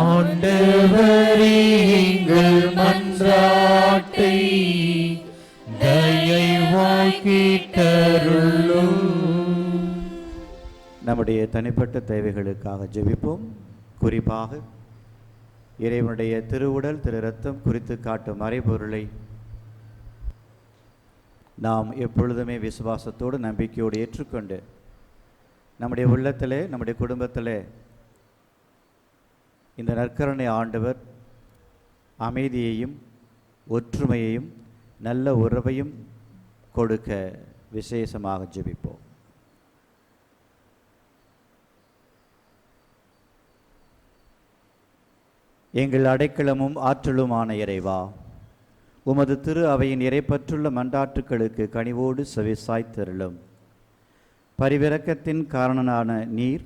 ஆண்டவரே, எங்கள் மன்றாட்டை தயவாய் கேட்டருளும். நம்முடைய தனிப்பட்ட தேவைகளுக்காக ஜெபிப்போம். குறிப்பாக இறைவனுடைய திருவுடல் திரு இரத்தம் குறித்து காட்டும் மறைபொருளை நாம் எப்பொழுதுமே விசுவாசத்தோடு நம்பிக்கையோடு ஏற்றுக்கொண்டு நம்முடைய உள்ளத்திலே நம்முடைய குடும்பத்திலே இந்த நற்கருணை ஆண்டவர் அமைதியையும் ஒற்றுமையையும் நல்ல உறவையும் கொடுக்க விசேஷமாக ஜெபிப்போம். எங்கள் அடைக்கலமும் ஆற்றலுமான இறைவா, உமது திரு அவையின் இறைப்பற்றுள்ள மன்றாட்டுக்களுக்கு கனிவோடு செவிசாய்த்தருளும். பரிவிரக்கத்தின் காரணனான நீர்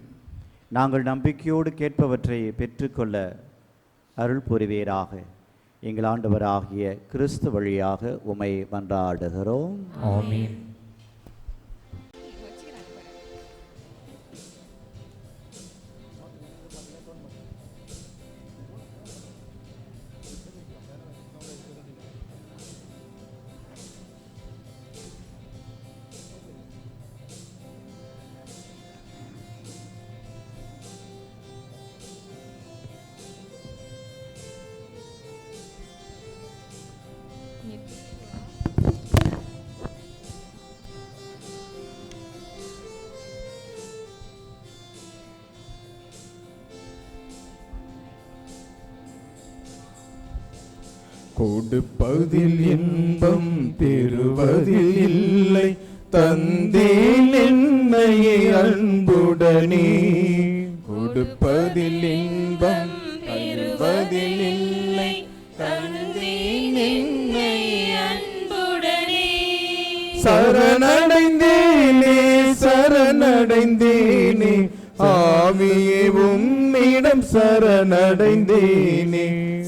நாங்கள் நம்பிக்கையோடு கேட்பவற்றை பெற்றுக்கொள்ள அருள் புரிவீராக. எங்கள் ஆண்டவராகிய கிறிஸ்து வழியாக உம்மை மன்றாடுகிறோம். ஆமென். கொடுப்பதில் இன்பம் பெறுவதில் இல்லை, தந்தேன் என்னையே அன்புடனே. கொடுப்பதில் இன்பம் பெறுவதில் இல்லை, தந்தேன் என்னையே அன்புடனே. சரணடைந்தேனே சரணடைந்தேனே, ஆவியே உம்மிடம் சரணடைந்தேனே.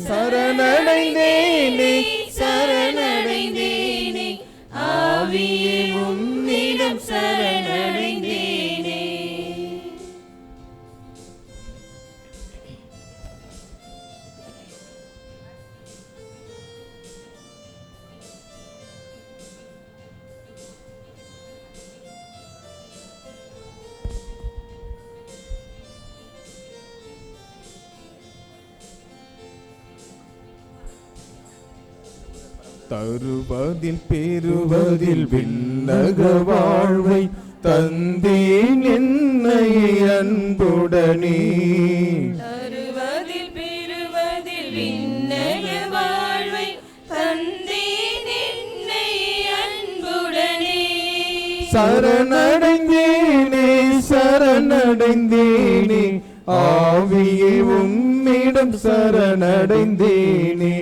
சரணடைந்தேனே சரணடைந்தேனே, ஆவியே உம்மிடம் சரணடைந்தேனே. தருவதில் பெறுவதில் விண்ணக வாழ்வை தந்தேன் என்னையே அன்புடனே. தருவதில் பெறுவதில் விண்ணக வாழ்வை தந்தேன் என்னையே அன்புடனே. சரணடைந்தேனே சரணடைந்தேனே, ஆவியே உம்மிடம் சரணடைந்தேனே.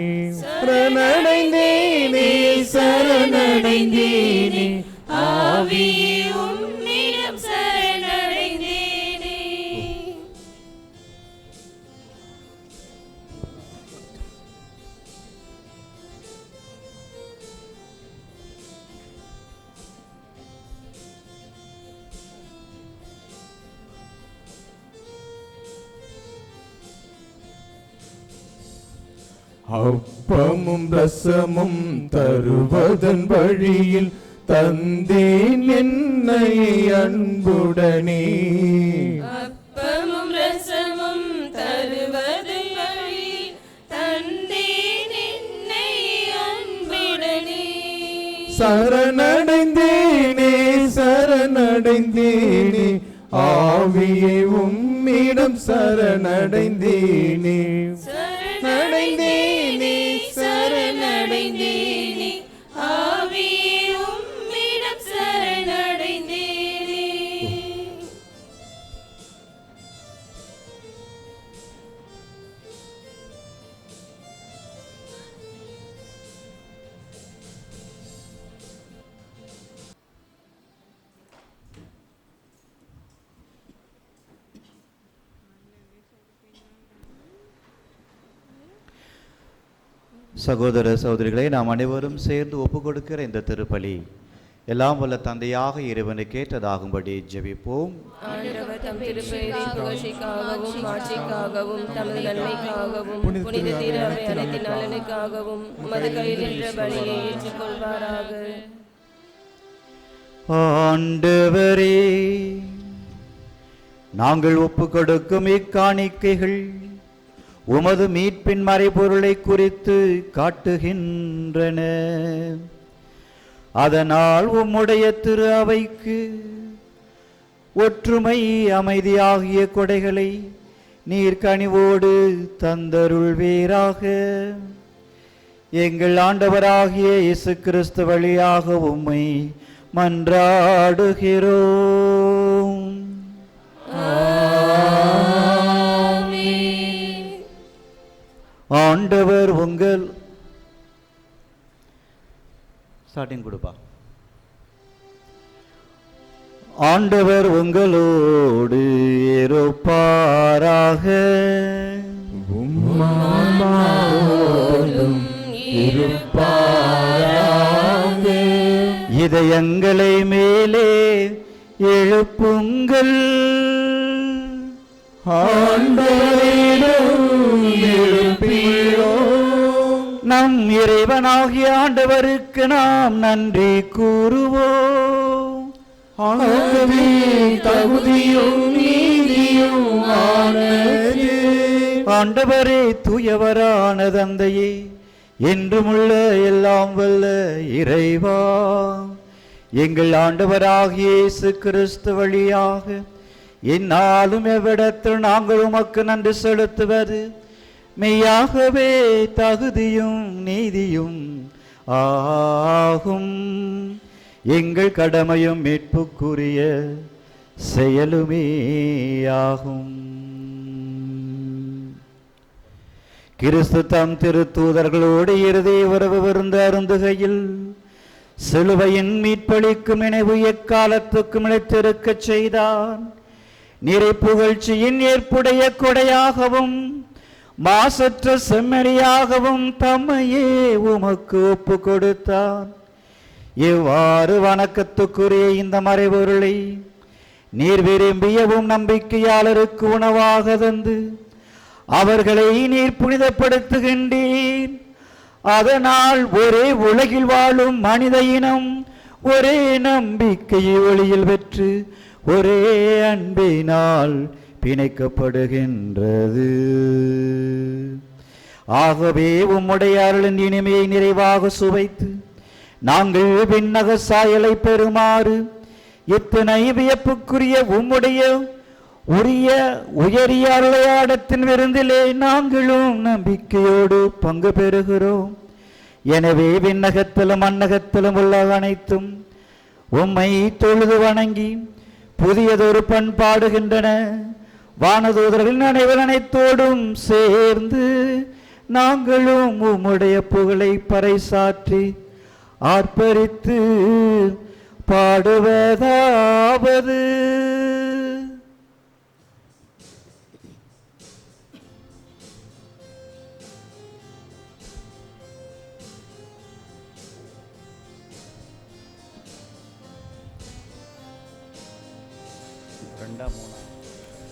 சரணடைந்தேனே சரணடைந்தேனே, ஆவியே உம்மிடம் சரணடைந்தேனே. அப்பமும் ரசமும் தருவதன் வழியில் தந்தேன் என்னையே அன்புடனே. அப்பமும் ரசமும் தருவது வழி தந்தேன் என்னையே அன்புடனே. சரணடைந்தேனே சரணடைந்தேனே, ஆவியே உம்மிடம் சரணடைந்தேனே. சரணடைந்தேனே சரணடைந்தேனே, ஆவியே உம்மிடம் சரணடைந்தேனே. சகோதர சகோதரிகளை நாம் அனைவரும் சேர்ந்து ஒப்பு கொடுக்கிற இந்த திருப்பலி எல்லாம் வல்ல தந்தையாக இறைவனுக்கு ஏற்றதாகும்படி ஜெபிப்போம். ஆண்டவர் தம் திருப்பெயரின் புகழ்ச்சிக்காகவும் மாட்சிக்காகவும் தமது நன்மைக்காகவும் புனித திரு அவை அனைத்தின் நலனுக்காகவும் உமது கையில் என்ற பலியை ஏற்றுக்கொள்வாராக. ஆண்டவரே, நாங்கள் ஒப்பு கொடுக்கும் இக்காணிக்கைகள் உமது மீட்பின் மறைபொருளை குறித்து காட்டுகின்றன. அதனால் உம்முடைய திரு அவைக்கு ஒற்றுமை அமைதி ஆகிய கொடைகளை நீர் கனிவோடு தந்தருள்வீராக. எங்கள் ஆண்டவராகிய இயேசு கிறிஸ்து வழியாக உம்மை மன்றாடுகிறோம். ஆண்டவர் உங்கள் ஸ்டார்டிங் கொடுப்பா. ஆண்டவர் உங்களோடு இருப்பாராக. இதயங்களை மேலே எழுப்புங்கள். நம் இறைவனாகிய ஆண்டவருக்கு நாம் நன்றி கூறுவோம். ஆண்டவரே, தூயவரான தந்தையே, என்றுமுள்ள எல்லாம் வல்ல இறைவா, எங்கள் ஆண்டவராகிய இயேசு கிறிஸ்து வழியாக என்னாலும் எவ்விடத்தில் நாங்கள் உமக்கு நன்றி செலுத்துவது மெய்யாகவே தகுதியும் நீதியும் ஆகும். எங்கள் கடமையும் மீட்புக்குரிய செயலுமே ஆகும். கிறிஸ்து தம் திருத்தூதர்களோடு இறுதி உறவு விருந்து அருந்துகையில் சிலுவையின் மீட்பளிக்கும் நினைவு எக்காலத்துக்கும் நிலைத்திருக்கச் செய்தான். நிறை புகழ்ச்சியின் ஏற்புடைய கொடையாகவும் மாசற்ற செம்மறியாகவும் தம்மையே உமக்கு ஒப்பு கொடுத்தான். இவ்வாறு வணக்கத்துக்குரிய இந்த மறைபொருளை நீர் விரும்பியவும் நம்பிக்கையாளருக்கு உணவாக தந்து அவர்களை நீர் புனிதப்படுத்துகின்றீர். அதனால் ஒரே உலகில் வாழும் மனித இனம் ஒரே நம்பிக்கை ஒளியில் பெற்று ஒரே அன்பினால் பிணைக்கப்படுகின்றது. ஆகவே உம்முடைய அருளின் இனிமையை நிறைவாக சுவைத்து நாங்கள் விண்ணக சாயலை பெறுமாறு இத்தனை வியப்புக்குரிய உம்முடைய உயரிய அருளையாடத்தின் விருந்திலே நாங்களும் நம்பிக்கையோடு பங்கு பெறுகிறோம். எனவே விண்ணகத்திலும் மண்ணகத்திலும் உள்ள அனைத்தும் உம்மை தொழுது வணங்கி புதியதொரு பண்பாடுகின்றன. வானதூதர்களின் அனைவர் அனைத்தோடும் சேர்ந்து நாங்களும் உம்முடைய புகழை பறைசாற்றி ஆர்ப்பரித்து பாடுவதாவது.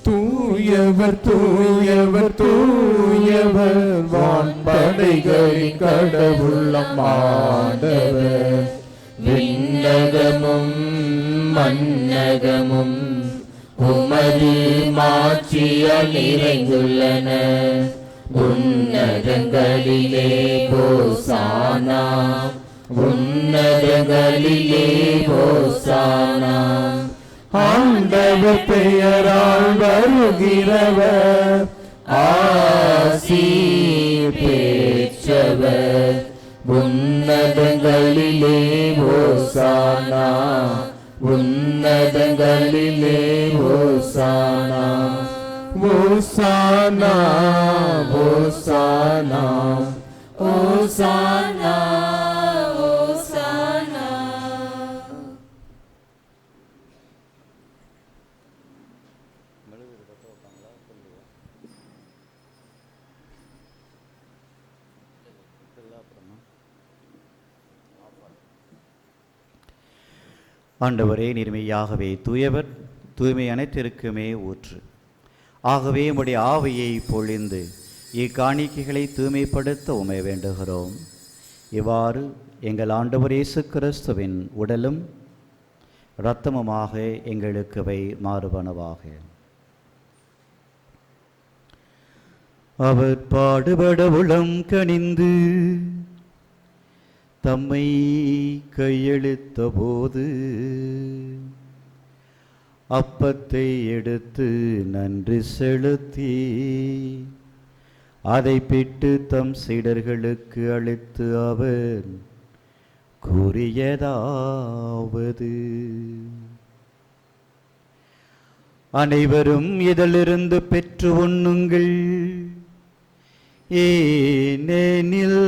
தூயவர் தூயவர் தூயவர் வான்படைகளின் கடவுளம் ஆண்டவர். விண்ணகமும் மண்ணகமும் உமது மாட்சியால் நிறைந்துள்ளன. உன்னதங்களிலே ஹோசானா, உன்னதங்களிலே ஹோசானா. ஆண்டவர் பெயரால் வருகிறவர் ஆசி பெற்றவர். உன்னதங்களிலே ஹோசானா, உன்னதங்களிலே hosanna. Hosanna hosanna hosanna hosanna. எல்லா ஆண்டவரே, நீர்மையாகவே தூயவர், தூய்மை அனைத்திற்குமே ஊற்று. ஆகவே உம்முடைய ஆவியை பொழிந்து இக்காணிக்கைகளை தூய்மைப்படுத்த உமை வேண்டுகிறோம். இவ்வாறு எங்கள் ஆண்டவர் இயேசு கிறிஸ்துவின் உடலும் இரத்தமுமாக எங்களுக்கு வை மாறுபனவாக. அவர் பாடுபட உளம் கனிந்து தம்மை கையெழுத்த போது அப்பத்தை எடுத்து நன்றி செலுத்தி அதை பிட்டு தம் சீடர்களுக்கு அளித்து அவர் கூறியதாவது: அனைவரும் இதிலிருந்து பெற்று உண்ணுங்கள், ஏனெனில்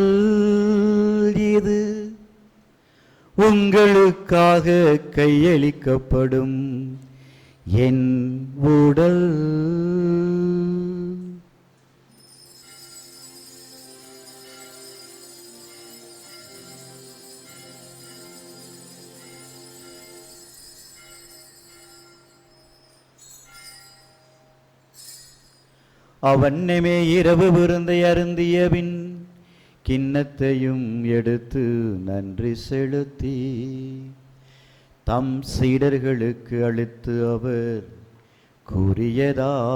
இது உங்களுக்காக கையளிக்கப்படும் என் உடல். அவண்ணமே இரவு விருந்தை அருந்தியபின் கிண்ணத்தையும் எடுத்து நன்றி செலுத்தி தம் சீடர்களுக்கு அளித்து அவர் கூறியதாவது: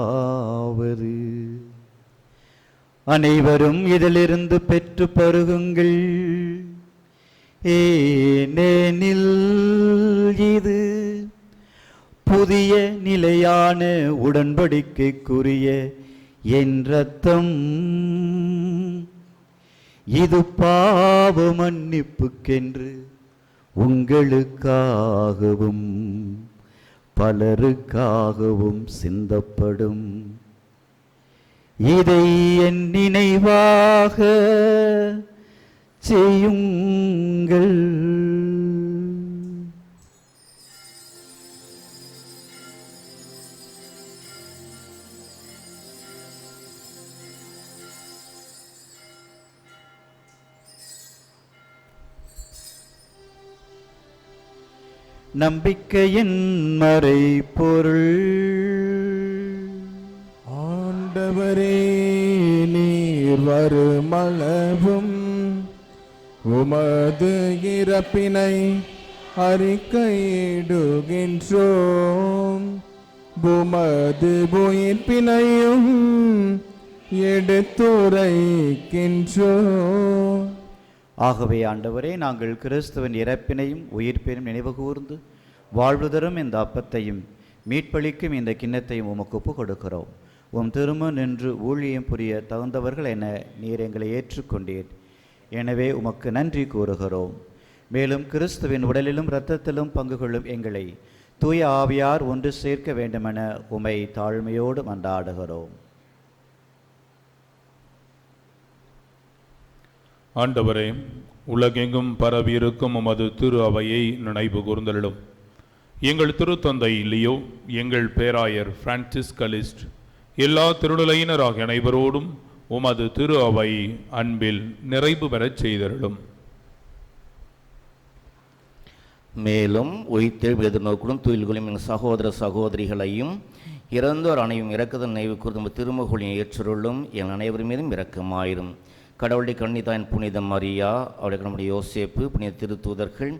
அனைவரும் இதிலிருந்து பெற்று பருகுங்கள், ஏனெனில் இது புதிய நிலையான உடன்படிக்கைக்குரிய என் இரத்தம். இது பாவ மன்னிப்புக்கென்று உங்களுக்காகவும் பலருக்காகவும் சிந்தப்படும். இதை என் நினைவாக செய்யுங்கள். நம்பிக்கையின் மறைபொருள். ஆண்டவரே, நீர் வருமளவும் உமது இறப்பினை அறிக்கையிடுகின்றோம், உமது உயிர்ப்பினையும் எடுத்துரைக்கின்றோம். ஆகவே ஆண்டவரே, நாங்கள் கிறிஸ்துவின் இறப்பினையும் உயிர்ப்பினையும் நினைவு கூர்ந்து வாழ்வு தரும் இந்த அப்பத்தையும் மீட்பளிக்கும் இந்த கிண்ணத்தையும் உமக்கு ஒப்பு கொடுக்கிறோம். உம் திரும்ப நின்று ஊழியம் புரிய தகுந்தவர்கள் என நீர் எங்களை ஏற்றுக்கொண்டீர். எனவே உமக்கு நன்றி கூறுகிறோம். மேலும் கிறிஸ்துவின் உடலிலும் இரத்தத்திலும் பங்கு கொள்ளும் எங்களை தூய ஆவியார் ஒன்று சேர்க்க வேண்டுமென உமை தாழ்மையோடு மன்றாடுகிறோம். ஆண்டவரே, உலகெங்கும் பரவியிருக்கும் உமது திரு அவையை நினைவு கூர்ந்தருளும். எங்கள் திருத்தந்தை லியோ, எங்கள் பேராயர் பிரான்சிஸ் கலிஸ்ட், எல்லா திருநிலையினர் ஆகிய அனைவரோடும் உமது திரு அவை அன்பில் நிறைவு பெறச் செய்தருளும். மேலும் உயிர்த்தெழும் எதிர்நோக்குடன் துயில்களையும் எங்கள் சகோதர சகோதரிகளையும் இறந்தோர் அனைவரும் இறக்குதல் நினைவு கூர்ந்து திருமகளின் ஏற்றருளும் என் அனைவரும் மீதும் இரக்கமாயிரும். கடவுளுடைய கன்னிதாயின் புனித மரியா, அவருடைய நம்முடைய யோசேப்பு, புனித திருத்தூதர்கள்,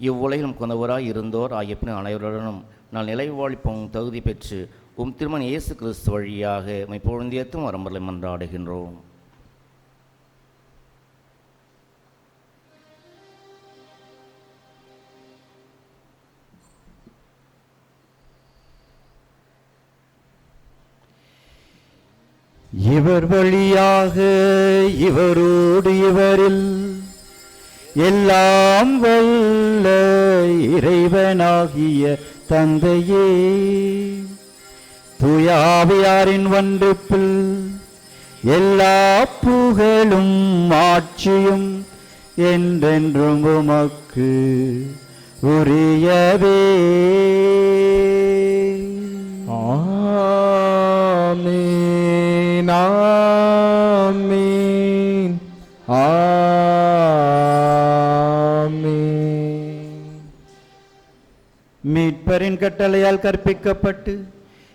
இவ்வுலகிலும் கொண்டவராய் இருந்தோர் ஆகிய பின் அனைவருடனும் நான் நிலைவாழ்ப்பும் தகுதி பெற்று உம் திருமண இயேசு கிறிஸ்து வழியாக பொழுந்தியத்தும் வரம்பலை மன்றாடுகின்றோம். இவர் வழியாக இவரோடு இவரில் எல்லாம் வல்ல இறைவனாகிய தந்தையே, தூய ஆவியாரின் ஒன்றிப்பில் எல்லா புகழும் ஆட்சியும் என்றென்றும் உமக்கு உரியவே. ஆமென், ஆமென், ஆமென். மீட்பரின் கட்டளையால் கற்பிக்கப்பட்டு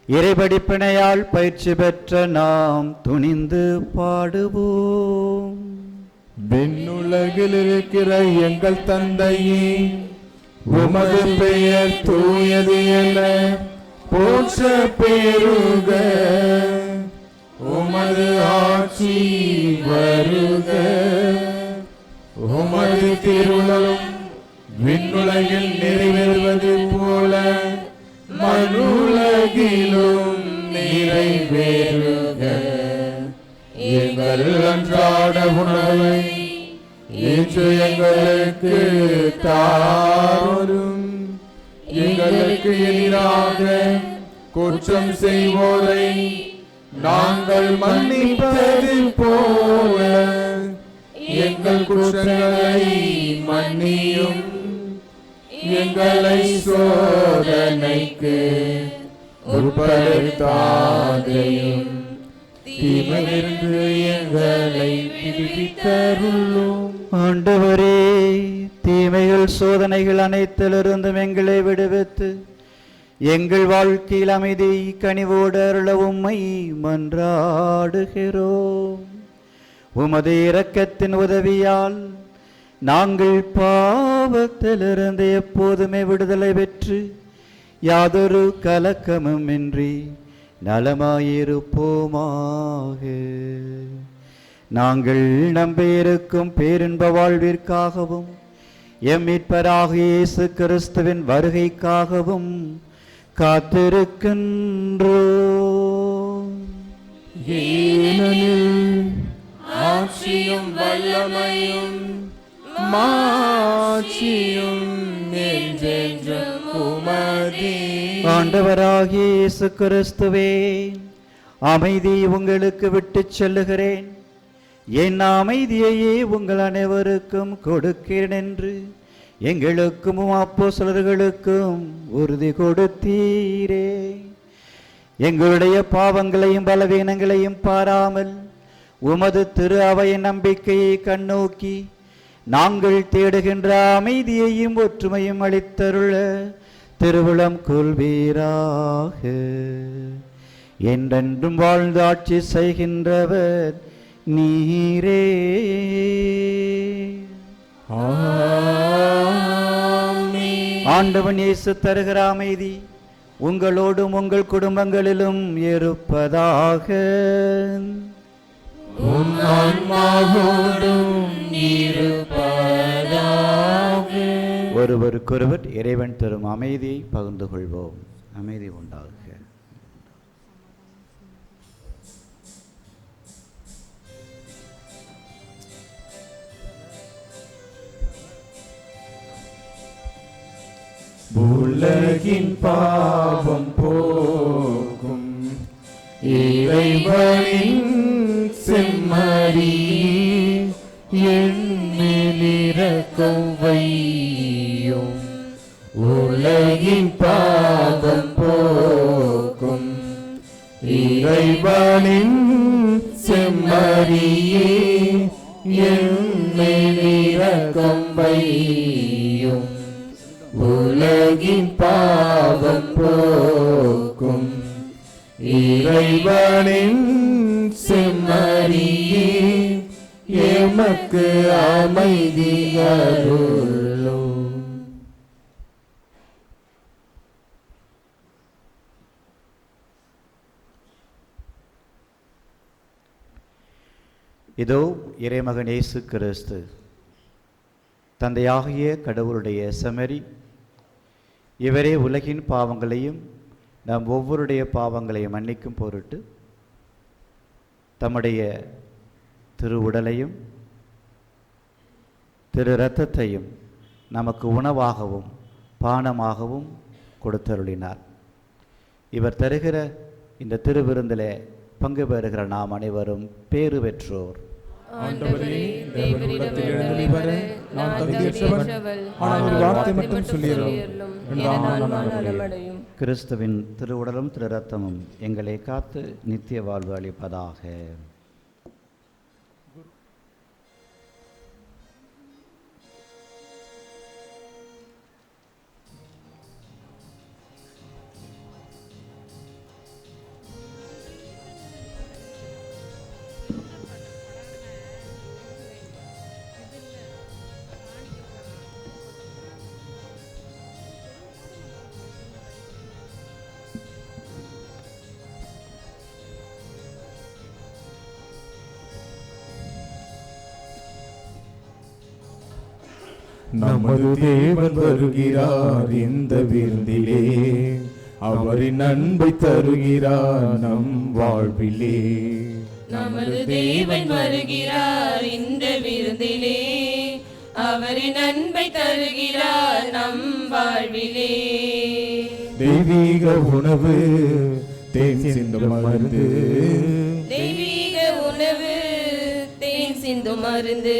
இறைபடிப்பினையால் பயிற்சி பெற்ற நாம் துணிந்து பாடுவோம். விண்ணுலகில் இருக்கிற எங்கள் தந்தையே, உமது பெயர் தூயது என போற்ற பெருக. உமது ஆட்சி வருக. உமது திருவுளம் விண்ணுலகில் நிறைவேறுவது போல மண்ணுலகிலும் நிறைவேறுக. எங்கள் அன்றாட உணவை இன்று எங்களுக்கு தாரும். எங்களுக்கு எதிராக குற்றம் செய்வோரை நாங்கள் மன்னிப்பது போல எங்கள் குற்றங்களை மன்னியும். எங்களை சோதனைக்கு உட்படுத்தாதையும் தீமையிலிருந்து எங்களை விடுவித்தருளும். ஆண்டவரே, தீமைகள் சோதனைகள் அனைத்திலிருந்தும் எங்களை விடுவித்து எங்கள் வாழ்க்கையில் அமைதி கனிவோடு அருள உம்மை மன்றாடுகிறோம். உமது இரக்கத்தின் உதவியால் நாங்கள் பாவத்திலிருந்து எப்போதுமே விடுதலை பெற்று யாதொரு கலக்கமும் இன்றி நலமாயிருப்போமாக. நாங்கள் நம்பியிருக்கும் பேரின்ப வாழ்விற்காகவும் எம் மீட்பராகிய இயேசு கிறிஸ்துவின் வருகைக்காகவும் காத்திருக்கின்றோம். ஏனெனில் ஆட்சியும் வல்லமையும் மாட்சியும் என்றென்றும் உமதே. ஆண்டவராகிய இயேசு கிறிஸ்துவே, அமைதி உங்களுக்கு விட்டுச் செல்லுகிறேன், என் அமைதியையே உங்கள் அனைவருக்கும் கொடுக்கிறேன் என்று எங்களுக்கும் அப்போஸ்தலர்களுக்கும் உறுதி கொடுத்தீரே. எங்களுடைய பாவங்களையும் பலவீனங்களையும் பாராமல் உமது திரு அவையின் நம்பிக்கையை கண்ணோக்கி நாங்கள் தேடுகின்ற அமைதியையும் ஒற்றுமையும் அளித்தருள திருவுளம் கொள்வீராக. என்றென்றும் வாழ்ந்து ஆட்சி செய்கின்றவர் நீரே. ஆண்டவன் இயேசு தருகிற அமைதி உங்களோடும் உங்கள் குடும்பங்களிலும் இருப்பதாக. ஒருவருக்கொருவர் இறைவன் தரும் அமைதியை பகிர்ந்து கொள்வோம். அமைதி உண்டாகுக. உலகின் பாவம் போக்கும் இறைவனின் செம்மறி என்மேல் இரக்கம் வையும். உலகின் பாவம் போக்கும் இறைவனின் செம்மறியே என்மேல் இரக்கம் வையும். உலகின் பாவம் போக்கும் இறைவனின் செம்மறியே எமக்கு அமைதி அருளும். இதோ இறைமகன் இயேசு கிறிஸ்து தந்தையாகிய கடவுளுடைய செம்மறி, இவரே உலகின் பாவங்களையும் நம் ஒவ்வொருடைய பாவங்களையும் மன்னிக்கும் பொருட்டு தம்முடைய திரு உடலையும் திரு இரத்தத்தையும் நமக்கு உணவாகவும் பானமாகவும் கொடுத்தருளினார். இவர் தருகிற இந்த திருவிருந்திலே பங்கு பெறுகிற நாம் அனைவரும் பேறு பெற்றோர். ஆண்டவரே, தேவரிடமிருந்து வெளிவர நான் தகுதியற்றவள். ஆனால் ஒரு வார்த்தை மட்டும் சொல்லியருளும், எனது ஆன்மா நலமடையும். கிறிஸ்துவின் திருவுடலும் திரு இரத்தமும் எங்களை காத்து நித்திய வாழ்வு அளிப்பதாக. நமது தேவன் வருகிறார் இந்த விருந்திலே, அவரின் அன்பை தருகிறார் நம் வாழ்விலே. நமது தேவன் வருகிறார் இந்த விருந்திலே, அவரின் அன்பை தருகிறார் நம் வாழ்விலே. தெய்வீக உணவு தேன் சிந்தும் மருந்து, தெய்வீக உணவு தேன் சிந்தும் மருந்து.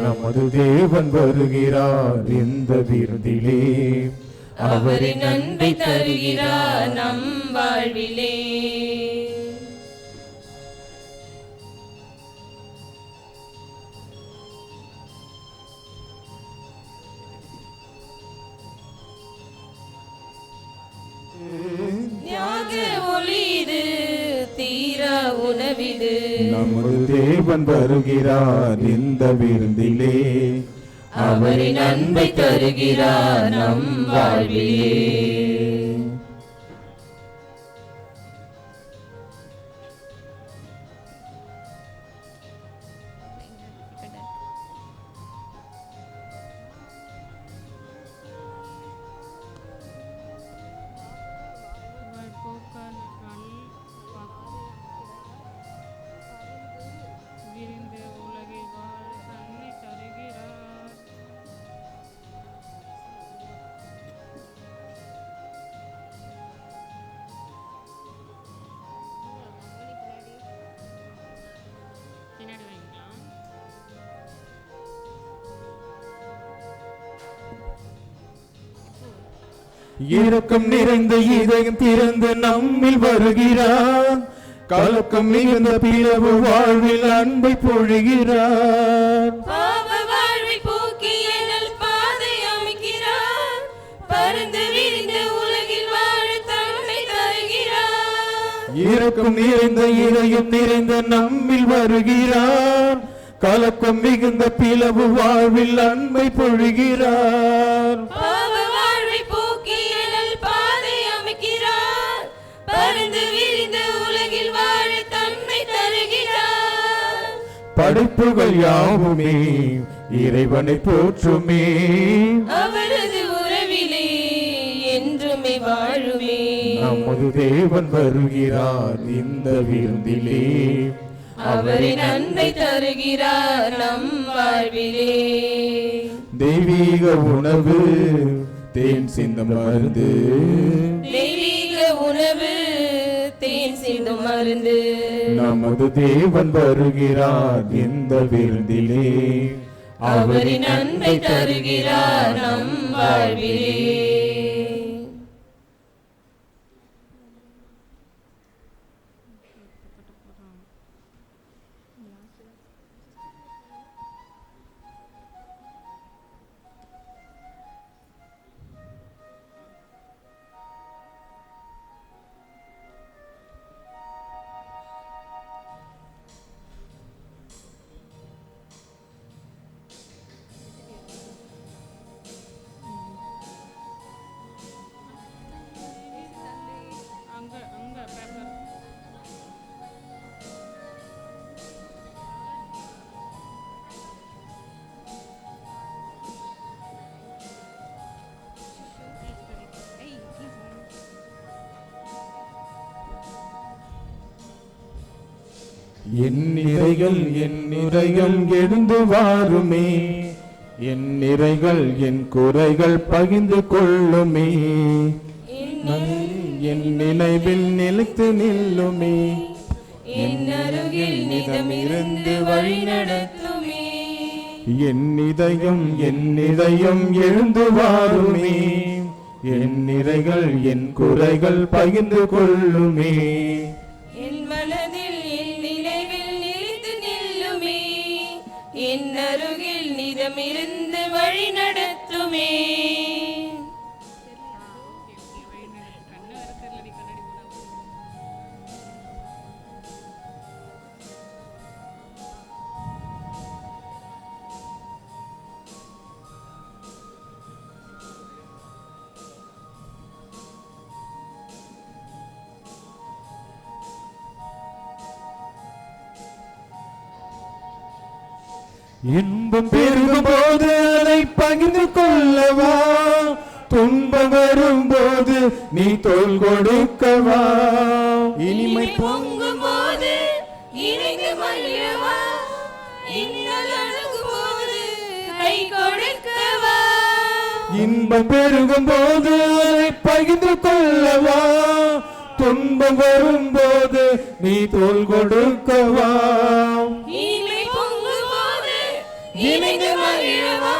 நமது தேவன் வருகிறார் இந்த விருந்திலே, அவரின் அன்பை தருகிறார் நம் வாழ்விலே. ஞாக ஒளிது தீரா உணவிது. நமது தேவன் வருகிறார் இந்த விருந்திலே, அவரின் அன்பை தருகிறார் நம் வாழ்விலே. இரக்கம் நிறைந்த இதயம் திறந்து நம்மில் வருகிறார், கலக்கம் மிகுந்த பிளவு வாழ்வில் அன்பை பொழிகிறார். பாவ வாழ்வை போக்கி எனல் பாதை அமைக்கிறார், பரந்து விரிந்த உலகில் வாழ தன்னை தருகிறார். இரக்கம் நிறைந்த இதயம் நிறைந்த நம்மில் வருகிறார், கலக்கம் மிகுந்த பிளவு வாழ்வில் அன்பை பொழிகிறார். பாவ வாழ்வை போக்கி எனல் பாதை அமைக்கிறார், பரந்து விரிந்த உலகில் வாழ தன்னை தருகிறார். படைப்புகள் யாவுமே இறைவனை போற்றுமே, அவரது உறவிலே என்றுமே வாழுமே. நமது தேவன் வருகிறார் இந்த விருந்திலே, அவரின் அன்பை தருகிறார் நம் வாழ்விலே. தெய்வீக உணவு தேன் சிந்தும் மருந்து, தெய்வீக உணவு தேன் சிந்தும் மருந்து. நமது தேவன் வருகிறார் இந்த விருந்திலே, அவரின் அன்பை தருகிறார் நம் வாழ்விலே. என் நிறைகள் என் நிறைகள் எழுந்து வாருமே, என் நிறைகள் என் குறைகள் பகிர்ந்து கொள்ளுமே, என் நினைவில் நிலைத்து நில்லுமே, என் அருகில் நிதமிருந்து வழி நடத்துமே. என் இதயம் எழுந்து வாருமே, என் நிறைகள் என் குறைகள் பகிர்ந்து கொள்ளுமே, என் மனதில் என் நினைவில் நிலைத்து நில்லுமே, என் அருகில் நிதமிருந்து வழி நடத்துமே. இன்பம் பெருகும் போது அதை பகிர்ந்து கொள்ளவா, துன்பம் வரும்போது நீ தோள் கொடுக்கவா, இனிமை பொங்கும் போது இணைந்து மகிழவா, இன்னல் அணுகும் போது கை கொடுக்கவா, இன்பம் பெருகும் போது அதை பகிர்ந்து கொள்ளவா, துன்பம் வரும்போது நீ தோள் கொடுக்கவா, இனிமை பொங்கும் போது இணைந்து மகிழவா,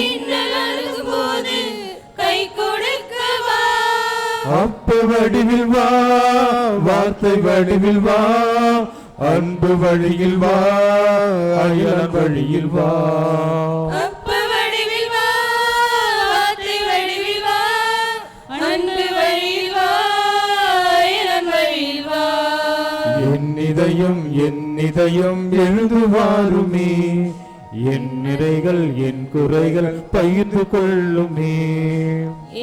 இன்னல் அணுகும் போது கை கொடுக்கவா, அப்ப வடிவில் வா, வார்த்தை வடிவில் வா, அன்பு வழியில் வா, அயல் வழியில் வா, அப்ப வடிவில் வா, வார்த்தை வடிவில் வா, அன்பு வழியில் வா, இளம் வழியில் வா. என் இதயம் எழுந்து வாருமே, என் நிறைகள் என் குறைகள் பகிர்ந்து கொள்ளுமே,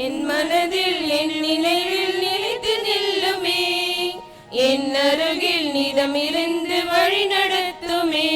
என் மனதில் என் நினைவில் நிலைத்து நில்லுமே, என் அருகில் நிதமிருந்து வழி நடத்துமே.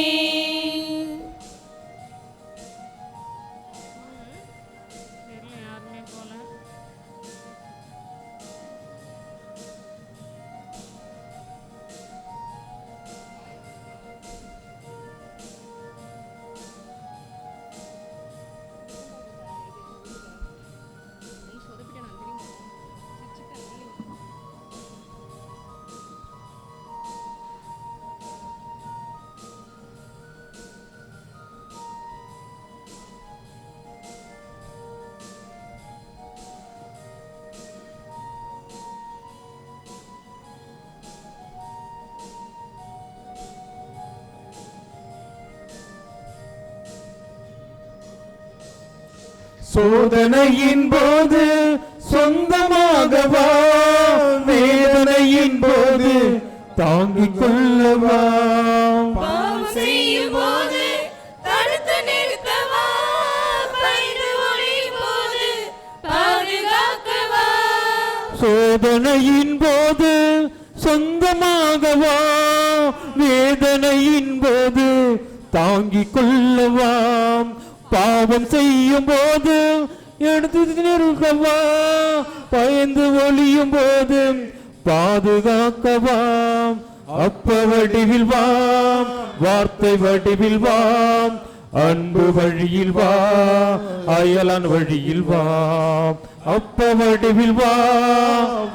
சோதனையின் போது சொந்தமாகவா, வேதனையின் போது தாங்கிக் கொள்ளவா, பாவம் செய்யும் போது தடுத்து நிறுத்தவா, பைது ஒழியும் போது பாதுகாக்கவா, சோதனையின் போது சொந்தமாகவா, வேதனையின் போது தாங்கிக் கொள்ளவா, பாவம் செய்யும் போது எடுத்து நிறுத்தவா, பயந்து ஒளியும் போது பாதுகாக்கவா, அப்ப வடிவில் வா, வார்த்தை வடிவில் வா, அன்பு வழியில் வா, அயலான் வழியில் வா, அப்ப வடிவில் வா,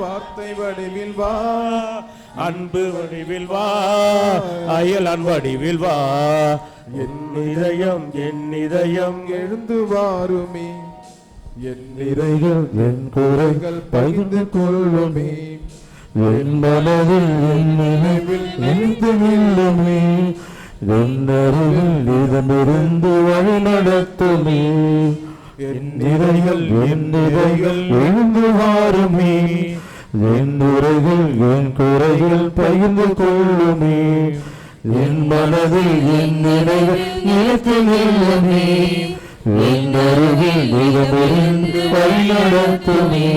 வார்த்தை வடிவில் வா, அன்பு வடிவில் வா, அயலான் வடிவில் வா, என் இதயம் எழுந்து வாருமே, என் நிறைகள் என் குறைகள் பகிர்ந்து கொள்ளுமே, என் மனதில் என் நினைவில் எழுந்து நில்லுமே, என் அருகில் இதமிருந்து வழி நடத்துமே, என் நிறைகள் எழுந்து வாருமே, என் உரைகள் என் குறைகள் பகிர்ந்து கொள்ளுமே, என் மனதில் என் நினைவில் நிலைத்து நில்லுமே, என் அருகில் இதமிருந்து வழி நடத்துமே.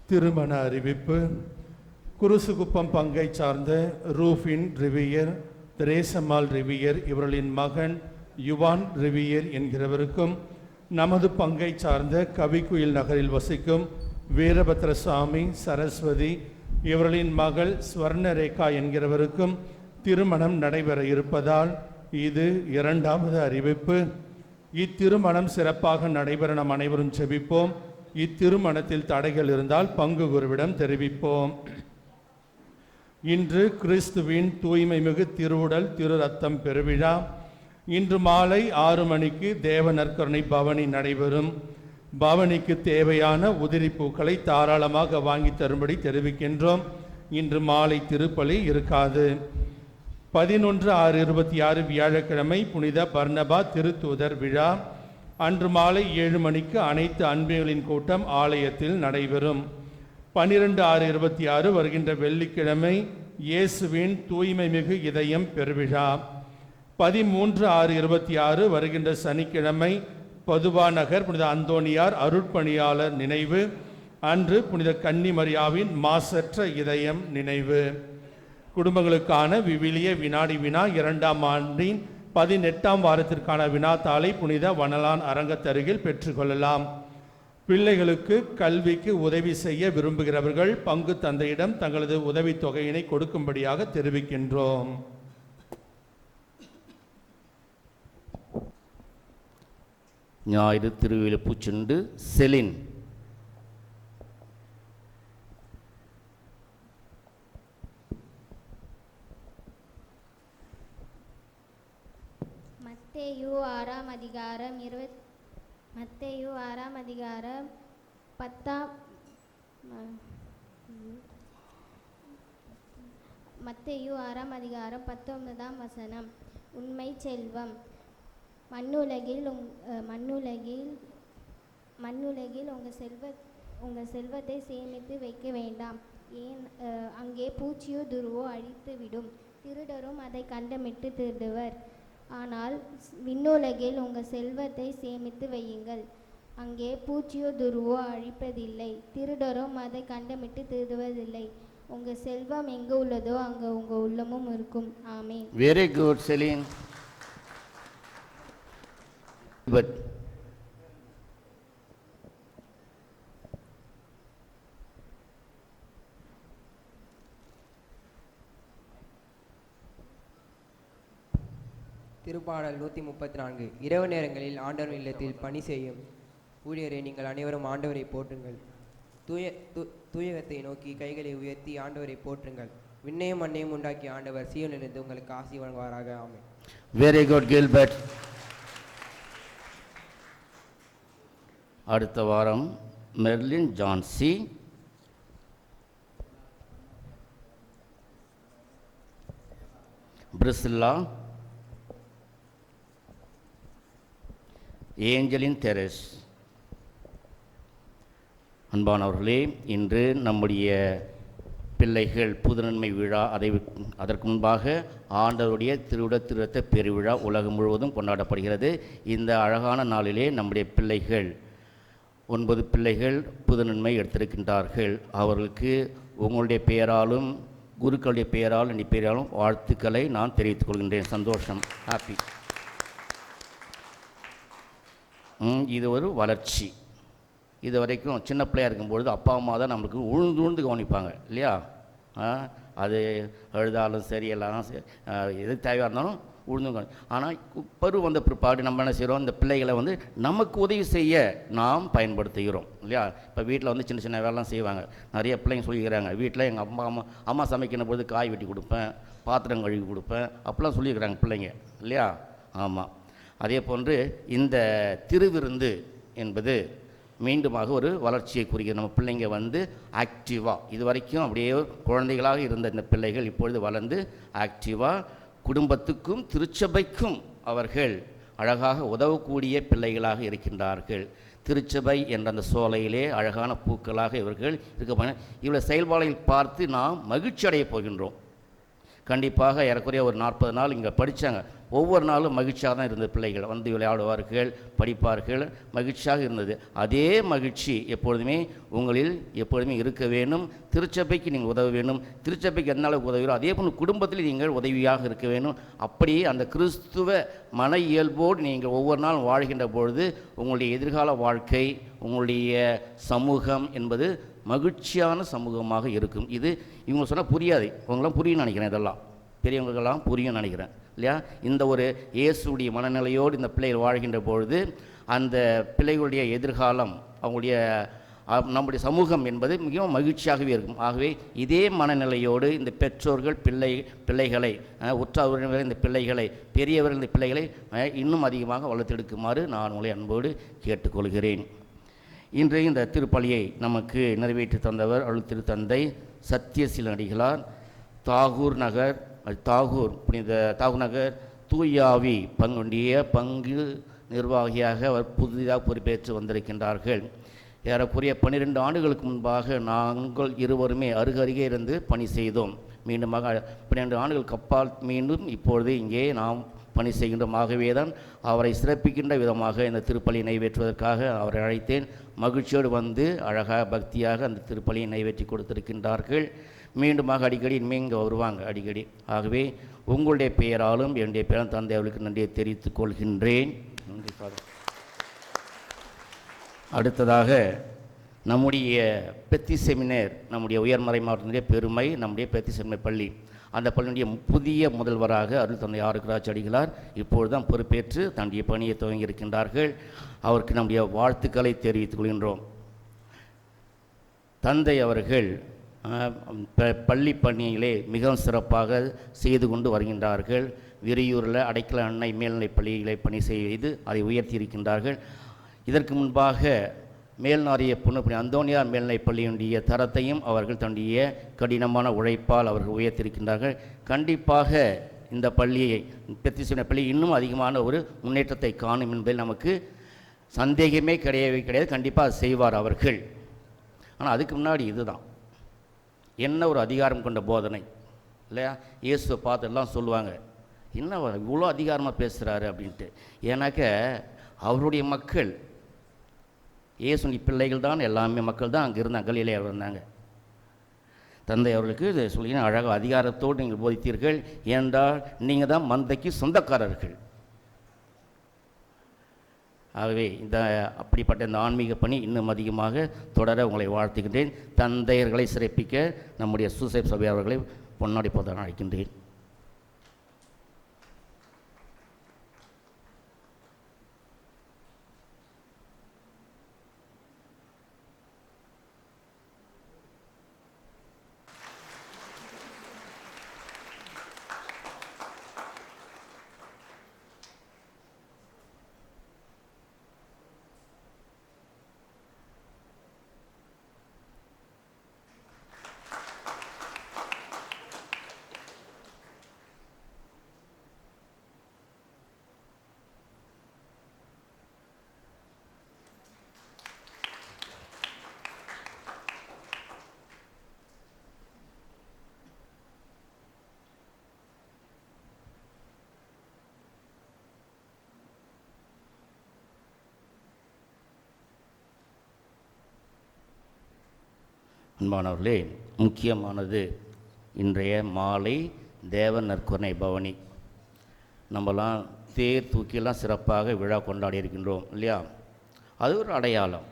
திருமண அறிவிப்பு. குருசுகுப்பம் பங்கை சார்ந்த ரூஃபின் ரிவியர், திரேசம்மாள் ரிவியர் இவர்களின் மகன் யுவான் ரிவியர் என்கிறவருக்கும், நமது பங்கை சார்ந்த கவிக்குயில் நகரில் வசிக்கும் வீரபத்ரசாமி சரஸ்வதி இவர்களின் மகள் ஸ்வர்ணரேகா என்கிறவருக்கும் திருமணம் நடைபெற இருப்பதால் இது இரண்டாவது அறிவிப்பு. இத்திருமணம் சிறப்பாக நடைபெற நாம் அனைவரும் செபிப்போம். இத்திருமணத்தில் தடைகள் இருந்தால் பங்கு குருவிடம் தெரிவிப்போம். இன்று கிறிஸ்துவின் தூய்மை மிகு திருவுடல் திரு ரத்தம் பெருவிழா. இன்று மாலை 6 மணிக்கு தேவ நற்கருணை பவனி நடைபெறும். பவனிக்கு தேவையான உதிரி பூக்களை தாராளமாக வாங்கி தரும்படி தெரிவிக்கின்றோம். இன்று மாலை திருப்பலி இருக்காது. 11/6/26 வியாழக்கிழமை புனித பர்னபா திருத்தூதர் விழா. அன்று மாலை 7 மணிக்கு அனைத்து அன்பிகளின் கூட்டம் ஆலயத்தில் நடைபெறும். 12/6/26 வருகின்ற வெள்ளிக்கிழமை இயேசுவின் தூய்மை மிகு இதயம் பெருவிழா. 13/6/26 வருகின்ற சனிக்கிழமை பதுவா நகர் புனித அந்தோணியார் அருட்பணியாளர் நினைவு. அன்று புனித கன்னிமரியாவின் மாசற்ற இதயம் நினைவு. குடும்பங்களுக்கான விவிலிய வினாடி வினா 2ஆம் ஆண்டின் 18ஆம் வாரத்திற்கான வினாத்தாளை புனித வனலான் அரங்கத்தருகில் பெற்றுக்கொள்ளலாம். பிள்ளைகளுக்கு கல்விக்கு உதவி செய்ய விரும்புகிறவர்கள் பங்கு தந்தையிடம் தங்களது உதவித்தொகையினை கொடுக்கும்படியாக தெரிவிக்கின்றோம். ஞாயிறு திருவிழப்பு சென்று செலின். மத்தேயு 6ஆம் அதிகாரம் 19ஆம் வசனம். உண்மை செல்வம். மண்ணுலகில் உங்கள் செல்வத்தை சேமித்து வைக்க வேண்டாம். ஏன் அங்கே பூச்சியோ துருவோ அழித்துவிடும், திருடரும் அதை கண்டமிட்டு திருடுவர். ஆனால் விண்ணுலகில் உங்கள் செல்வத்தை சேமித்து வையுங்கள். அங்கே பூச்சியோ துருவோ அழிப்பதில்லை, திருடரும் அதை கண்டமிட்டு திருடுவதில்லை. உங்கள் செல்வம் எங்கே உள்ளதோ அங்கே உங்கள் உள்ளமும் இருக்கும். ஆமென். Very good Celine. But திருப்பாடல் 134. இரவு நேரங்களில் ஆண்டவர் இல்லத்தில் பணி செய்யும் ஊழியரை நீங்கள் அனைவரும் ஆண்டவரை போற்றுங்கள். தூயகத்தை நோக்கி கைகளை உயர்த்தி ஆண்டவரை போற்றுங்கள். விண்ணையும் மண்ணையும் உண்டாக்கிய ஆண்டவர் சீயோனிலிருந்து உங்களுக்கு ஆசி வழங்குவாராக. ஆமென். Very good Gilbert. அடுத்த வாரம் Merlin Jancy, Priscilla, Angeline Therese. அன்பானவர்களே, இன்று நம்முடைய பிள்ளைகள் புதுநன்மை விழா, அதற்கு முன்பாக ஆண்டவருடைய திருவிட திருரத்த பெருவிழா உலகம் முழுவதும் கொண்டாடப்படுகிறது. இந்த அழகான நாளிலே நம்முடைய பிள்ளைகள் 9 பிள்ளைகள் புதுநன்மை எடுத்திருக்கின்றார்கள். அவர்களுக்கு உங்களுடைய பெயராலும் குருக்களுடைய பெயராலும் என்னுடைய பெயராலும் வாழ்த்துக்களை நான் தெரிவித்துக் கொள்கின்றேன். சந்தோஷம், ஹாப்பி. இது ஒரு வளர்ச்சி. இது வரைக்கும் சின்ன பிள்ளையாக இருக்கும்பொழுது அப்பா அம்மா தான் நம்மளுக்கு உழுந்து கவனிப்பாங்க இல்லையா? அது எழுதாலும் சரி, எல்லாம் எது தேவையாக இருந்தாலும் உழுந்து. ஆனால் பருவம் வந்த பிற்பாடு நம்ம என்ன செய்கிறோம், இந்த பிள்ளைகளை நமக்கு உதவி செய்ய நாம் பயன்படுத்துகிறோம் இல்லையா? இப்போ வீட்டில் சின்ன சின்ன வேலைலாம் செய்வாங்க. நிறைய பிள்ளைங்க சொல்லிக்கிறாங்க, வீட்டில் எங்கள் அம்மா சமைக்கிற பொழுது காய் வெட்டி கொடுப்பேன், பாத்திரம் கழுவி கொடுப்பேன், அப்படிலாம் சொல்லியிருக்கிறாங்க பிள்ளைங்க இல்லையா? ஆமாம். அதே போன்று இந்த திருவிருந்து என்பது மீண்டுமாக ஒரு வளர்ச்சியை குறிக்கிறது. நம்ம பிள்ளைங்க ஆக்டிவாக, இது வரைக்கும் அப்படியே குழந்தைகளாக இருந்த இந்த பிள்ளைகள் இப்பொழுது வளர்ந்து ஆக்டிவாக குடும்பத்துக்கும் திருச்சபைக்கும் அவர்கள் அழகாக உதவக்கூடிய பிள்ளைகளாக இருக்கின்றார்கள். திருச்சபை என்ற அந்த சோலையிலே அழகான பூக்களாக இவர்கள் இருக்க. இவளை செயல்பாடுகளை பார்த்து நாம் மகிழ்ச்சி அடைய போகின்றோம். கண்டிப்பாக ஏறக்குறைய ஒரு 40 நாள் இங்கே படித்தாங்க. ஒவ்வொரு நாளும் மகிழ்ச்சியாக தான் இருந்தது. பிள்ளைகள் வந்து விளையாடுவார்கள், படிப்பார்கள், மகிழ்ச்சியாக இருந்தது. அதே மகிழ்ச்சி எப்பொழுதுமே உங்களில் எப்பொழுதுமே இருக்க வேண்டும். திருச்சபைக்கு நீங்கள் உதவ வேண்டும். திருச்சபைக்கு எதனால் உதவுகிறோம் அதே போல் குடும்பத்தில் நீங்கள் உதவியாக இருக்க வேண்டும். அப்படி அந்த கிறிஸ்துவ மன இயல்போடு நீங்கள் ஒவ்வொரு நாளும் வாழ்கின்ற பொழுது உங்களுடைய எதிர்கால வாழ்க்கை, உங்களுடைய சமூகம் என்பது மகிழ்ச்சியான சமூகமாக இருக்கும். இது இவங்க சொன்னால் புரியாது, இவங்களாம் புரியும்னு நினைக்கிறேன். இதெல்லாம் பெரியவங்களுக்கெல்லாம் புரியும்னு நினைக்கிறேன் இல்லையா? இந்த ஒரு இயேசுடைய மனநிலையோடு இந்த பிள்ளைகள் வாழ்கின்ற பொழுது அந்த பிள்ளைகளுடைய எதிர்காலம், அவங்களுடைய நம்முடைய சமூகம் என்பது மிகவும் மகிழ்ச்சியாகவே இருக்கும். ஆகவே இதே மனநிலையோடு இந்த பெற்றோர்கள் பிள்ளைகளை உற்றார் உறவினர்கள் இந்த பிள்ளைகளை, பெரியவர்கள் இந்த பிள்ளைகளை இன்னும் அதிகமாக வளர்த்தெடுக்குமாறு நான் உங்களை அன்போடு கேட்டுக்கொள்கிறேன். இன்றைய இந்த திருப்பலியை நமக்கு நிறைவேற்றி தந்தவர் அருள் திருத்தந்தை சத்தியசீல அடிகளார், தாகூர் நகர் தூயாவி பங்குண்டிய பங்கு நிர்வாகியாக அவர் புதிதாக பொறுப்பேற்று வந்திருக்கின்றார்கள். ஏறக்குறைய 12 ஆண்டுகளுக்கு முன்பாக நாங்கள் இருவருமே அருகருகே இருந்து பணி செய்தோம். மீண்டுமாக 12 ஆண்டுகளுக்கு அப்பால் மீண்டும் இப்பொழுது இங்கே நாம் பணி செய்கின்றோம். ஆகவே தான் அவரை சிறப்பிக்கின்ற விதமாக இந்த திருப்பலியை நிறைவேற்றுவதற்காக அவரை அழைத்தேன். மகிழ்ச்சியோடு வந்து அழகாக பக்தியாக அந்த திருப்பலியை நிறைவேற்றி கொடுத்திருக்கின்றார்கள். மீண்டுமாக அடிக்கடி இங்கே வருவாங்க அடிக்கடி. ஆகவே உங்களுடைய பெயராலும் என்னுடைய பெயரும் தந்தை அவர்களுக்கு நன்றியை தெரிவித்துக் கொள்கின்றேன். நன்றி ஃபாதர். அடுத்ததாக நம்முடைய பெத்தி செமினர், நம்முடைய உயர்மறை மாவட்டத்தினுடைய பெருமை, நம்முடைய பெத்தி செமினர் பள்ளி, அந்த பள்ளியுடைய புதிய முதல்வராக அருள் தந்தை ஆரோக்கியராஜ் அடிகளார் இப்பொழுது தான் பொறுப்பேற்று தன்னுடைய பணியை துவங்கி இருக்கின்றார்கள். அவருக்கு நம்முடைய வாழ்த்துக்களை தெரிவித்துக் கொள்கின்றோம். தந்தை அவர்கள் பள்ளி பணியிலே மிகவும் சிறப்பாக செய்து கொண்டு வருகின்றார்கள். விரியூரில் அடைக்கல அன்னை மேல்நிலைப் பள்ளிகளை பணி செய்து அதை உயர்த்தி இருக்கின்றார்கள். இதற்கு முன்பாக மேல்நாரிய புனப்பணி அந்தோனியார் மேல்நிலைப் பள்ளியினுடைய தரத்தையும் அவர்கள் தன்னுடைய கடினமான உழைப்பால் அவர்கள் உயர்த்தியிருக்கின்றார்கள். கண்டிப்பாக இந்த பள்ளியை பெத்திசின பள்ளி இன்னும் அதிகமான ஒரு முன்னேற்றத்தை காணும் என்பதில் நமக்கு சந்தேகமே கிடையாது. கண்டிப்பாக செய்வார் அவர்கள். ஆனால் அதுக்கு முன்னாடி இதுதான் என்ன ஒரு அதிகாரம் கொண்ட போதனை இல்லையா? இயேசுவை பார்த்து எல்லாம் சொல்லுவாங்க, என்ன இவ்வளோ அதிகாரமாக பேசுகிறாரு அப்படின்ட்டு. ஏன்னாக்க அவருடைய மக்கள், இயேசுடைய பிள்ளைகள் தான், எல்லாமே மக்கள் தான் அங்கே இருந்தாங்க, கலிலேயா இருந்தாங்க. தந்தை அவர்களுக்கு இதை சொல்லி அழகாக அதிகாரத்தோடு நீங்கள் போதித்தீர்கள். ஏனென்றால் நீங்கள் தான் மந்தைக்கு சொந்தக்காரர்கள். ஆகவே அப்படிப்பட்ட இந்த ஆன்மீக பணி இன்னும் அதிகமாக தொடர உங்களை வாழ்த்துகின்றேன். தந்தையர்களை சிறப்பிக்க நம்முடைய சூசைப் சபை அவர்களை பொன்னாடி போத அழைக்கின்றேன். அன்பானவர்களே, முக்கியமானது இன்றைய மாலை தேவ நற்கருணை பவனி. நம்மலாம் தேர் தூக்கியெல்லாம் சிறப்பாக விழா கொண்டாடி இருக்கின்றோம் இல்லையா? அது ஒரு அடையாளம்.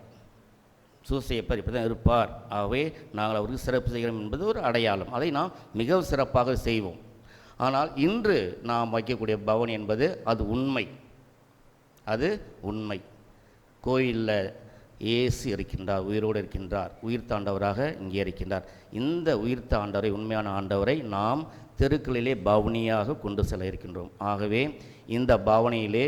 சூசையப்பர் இப்படி தான் இருப்பார், ஆகவே நாங்கள் அவருக்கு சிறப்பு செய்கிறோம் என்பது ஒரு அடையாளம். அதை நாம் மிகவும் சிறப்பாக செய்வோம். ஆனால் இன்று நாம் வைக்கக்கூடிய பவனி என்பது அது உண்மை. அது உண்மை. கோயிலில் இயேசு இருக்கின்றார், உயிரோடு இருக்கின்றார், உயிர் தாண்டவராக இங்கே இருக்கின்றார். இந்த உயிர் தாண்டவரை, உண்மையான ஆண்டவரை நாம் தெருக்களிலே பவனியாக கொண்டு செல்ல இருக்கின்றோம். ஆகவே இந்த பவனியிலே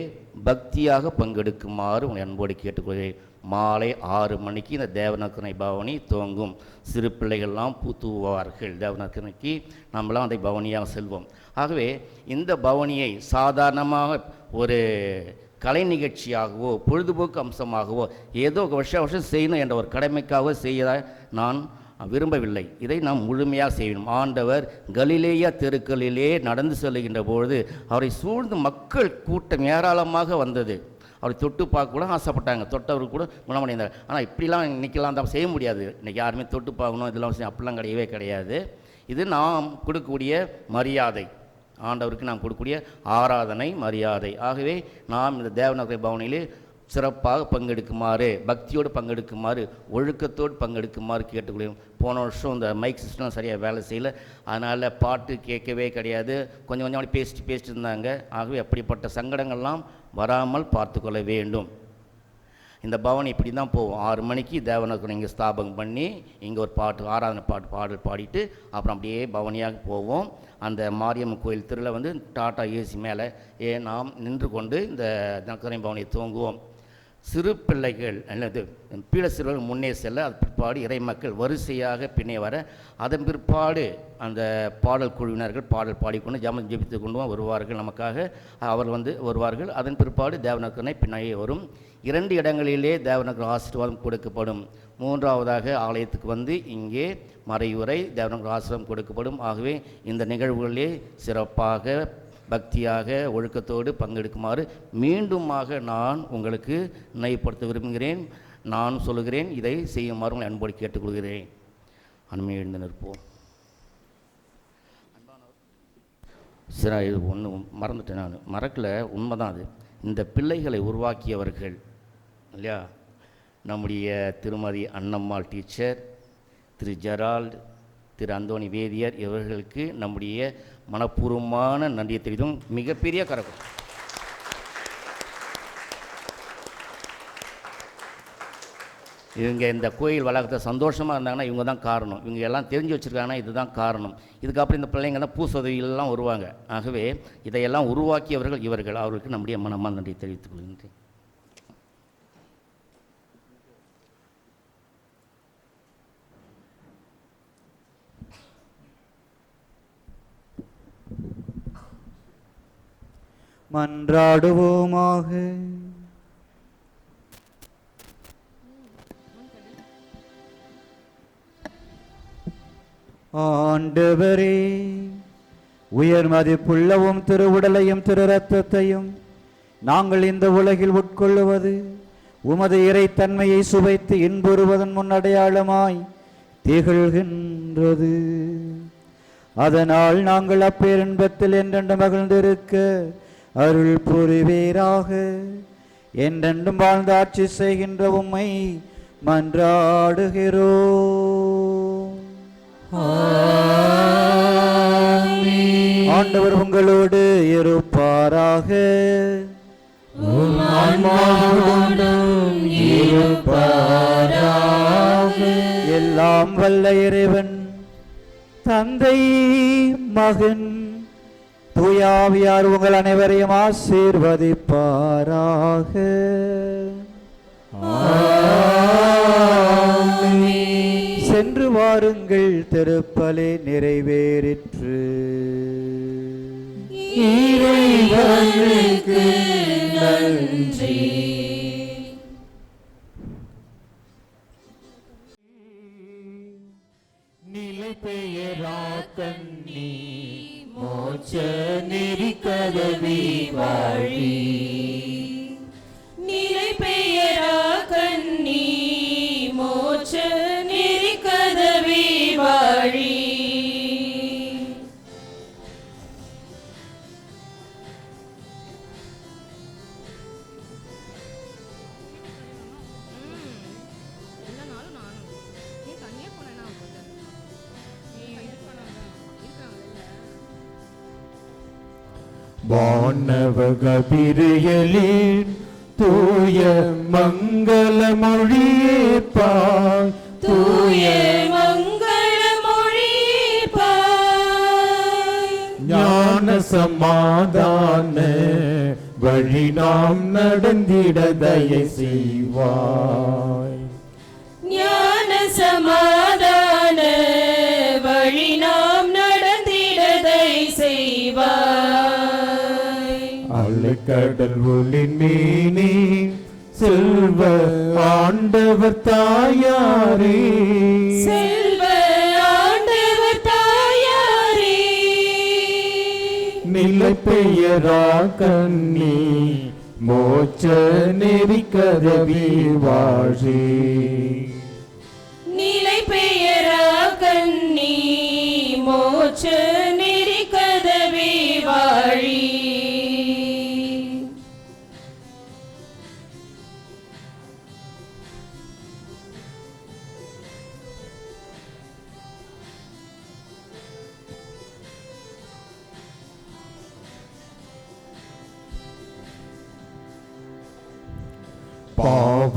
பக்தியாக பங்கெடுக்குமாறு உங்களை அன்போடு கேட்டுக்கொள்கிறேன். மாலை 6 மணிக்கு இந்த தேவநற்கருணை பவனி துவங்கும். சிறு பிள்ளைகள்லாம் தூவார்கள். தேவநற்கருணைக்கு நம்மளாம் அதை பவனியாக செல்வோம். ஆகவே இந்த பவனியை சாதாரணமாக ஒரு கலை நிகழ்ச்சியாகவோ பொழுதுபோக்கு அம்சமாகவோ ஏதோ வருஷம் செய்யணும் என்ற ஒரு கடமைக்காக செய்ய நான் விரும்பவில்லை. இதை நாம் முழுமையாக செய்யணும். ஆண்டவர் கலிலேயா தெருக்களிலே நடந்து செல்லுகின்ற பொழுது அவரை சூழ்ந்து மக்கள் கூட்டம் ஏராளமாக வந்தது. அவரை தொட்டு பார்க்க கூட ஆசைப்பட்டாங்க, தொட்டவர் கூட குணமடைந்தார். ஆனால் இப்படிலாம் இன்றைக்கெல்லாம் தான் செய்ய முடியாது. இன்றைக்கி யாருமே தொட்டு பார்க்கணும் இதெல்லாம் அப்படிலாம் கிடையவே கிடையாது. இது நாம் கொடுக்கக்கூடிய மரியாதை, ஆண்டவருக்கு நாம் கொடுக்கக்கூடிய ஆராதனை மரியாதை. ஆகவே நாம் இந்த தேவநகரை பவனிலே சிறப்பாக பங்கெடுக்குமாறு, பக்தியோடு பங்கெடுக்குமாறு, ஒழுக்கத்தோடு பங்கெடுக்குமாறு கேட்டுக்கொள்ளும். போன வருஷம் இந்த மைக் சிஸ்டம் சரியாக வேலை செய்யலை, அதனால் பாட்டு கேட்கவே கிடையாது, கொஞ்சம் கொஞ்சம் பேசிட்டு இருந்தாங்க. ஆகவே அப்படிப்பட்ட சங்கடங்கள்லாம் வராமல் பார்த்து கொள்ள வேண்டும். இந்த பவன் இப்படி தான் போவோம். 6 மணிக்கு தேவநகரை இங்கே ஸ்தாபகம் பண்ணி இங்கே ஒரு பாட்டு, ஆராதனை பாடல் பாடிட்டு அப்புறம் அப்படியே பவனியாக போவோம். அந்த மாரியம்மன் கோயில் திருவிழா வந்து டாடா ஏசி மேலே நாம் நின்று கொண்டு இந்த நகரை பவனியை துவங்குவோம். சிறு பிள்ளைகள் அல்லது பீட சிறுவர்கள் முன்னே செல்ல, அது பிற்பாடு இறை மக்கள் வரிசையாக பின்னே வர, அதன் பிற்பாடு அந்த பாடல் குழுவினர்கள் பாடல் பாடிக்கொண்டு ஜெபித்து கொண்டு வருவார்கள். நமக்காக அவர் வருவார்கள். அதன் பிற்பாடு தேவநகரை பின்னாடி வரும். 2 இடங்களிலே தேவநகர் ஆசீர்வாதம் கொடுக்கப்படும். 3ஆவதாக ஆலயத்துக்கு இங்கே மறையுறை தேவநகர் ஆசீர்வாதம் கொடுக்கப்படும். ஆகவே இந்த நிகழ்வுகளிலே சிறப்பாக பக்தியாக ஒழுக்கத்தோடு பங்கெடுக்குமாறு மீண்டுமாக நான் உங்களுக்கு நினைவுபடுத்த விரும்புகிறேன். நான் சொல்லுகிறேன், இதை செய்யுமாறு உங்களை அன்போடு கேட்டுக்கொள்கிறேன். அனுமதி எழுந்து நிற்போம். சரி, இது ஒன்று மறந்துட்டேன், நான் மறக்கலை, உண்மைதான் அது. இந்த பிள்ளைகளை உருவாக்கியவர்கள் இல்லையா, நம்முடைய திருமதி அன்னம்மாள் டீச்சர், திரு ஜெரால்டு, திரு அந்தோணி வேதியர், இவர்களுக்கு நம்முடைய மனப்பூர்வமான நன்றியை தெரிவித்தும் மிகப்பெரிய கரகம். இவங்க இந்த கோயில் வளாகத்தை சந்தோஷமாக இருந்தாங்கன்னா இவங்க தான் காரணம். இவங்க எல்லாம் தெரிஞ்சு வச்சுருக்காங்கன்னா இதுதான் காரணம். இதுக்கப்புறம் இந்த பிள்ளைங்க தான் பூசதவியெல்லாம் வருவாங்க. ஆகவே இதையெல்லாம் உருவாக்கியவர்கள் இவர்கள். அவர்களுக்கு நம்முடைய மனமான நன்றியை தெரிவித்துக் கொள்கின்றேன். மன்றாடுவோமாக. ஆண்டவரே, உயர் மதிப்புள்ளவும் திருவுடலையும் திரு இரத்தத்தையும் நாங்கள் இந்த உலகில் உட்கொள்ளுவது உமது இறைத்தன்மையை சுவைத்து இன்புறுவதன் முன்னடையாளமாய் திகழ்கின்றது. அதனால் நாங்கள் அப்பேரின்பத்தில் என்றென்று மகிழ்ந்திருக்க அருள் புரிவீராக. என்றென்றும் வாழ்ந்து ஆட்சி செய்கின்ற உம்மை மன்றாடுகிறோம். ஆண்டவர் உங்களோடு இருப்பாராக. எல்லாம் வல்ல இறைவன் தந்தை, மகன், தூயாவியார் உங்கள் அனைவரையும் ஆசீர்வதிப்பாராக. சென்று வாருங்கள், திருப்பலி நிறைவேறிற்று. இறைவனுக்கு நன்றி. நிலை பெயரா கண்ணி மோட்ச நெறி கதவி வாழி. நிலை பெயரா கண்ணி மோட்ச நெறி கதவி வாழி. வானவ கபிரியலின் தூய மங்கள மொழியேற்பாய். தூய மங்கள மொழியேற்பாய். ஞான சமாதான வழி நாம் நடந்திட தயை செய்வாய். ஞான சமாதான வழி நாம் நடந்திட தயை செய்வாய். அலைக்கடல் ஒளின் மீனே செல்வ ஆண்டவர் தாயாரே. செல்வ நிலை பெயரா கண்ணி மோட்ச நெறி கதவி வாழி. நிலை பெயரா கண்ணி மோட்ச நெறி கதவி வாழி. பாவ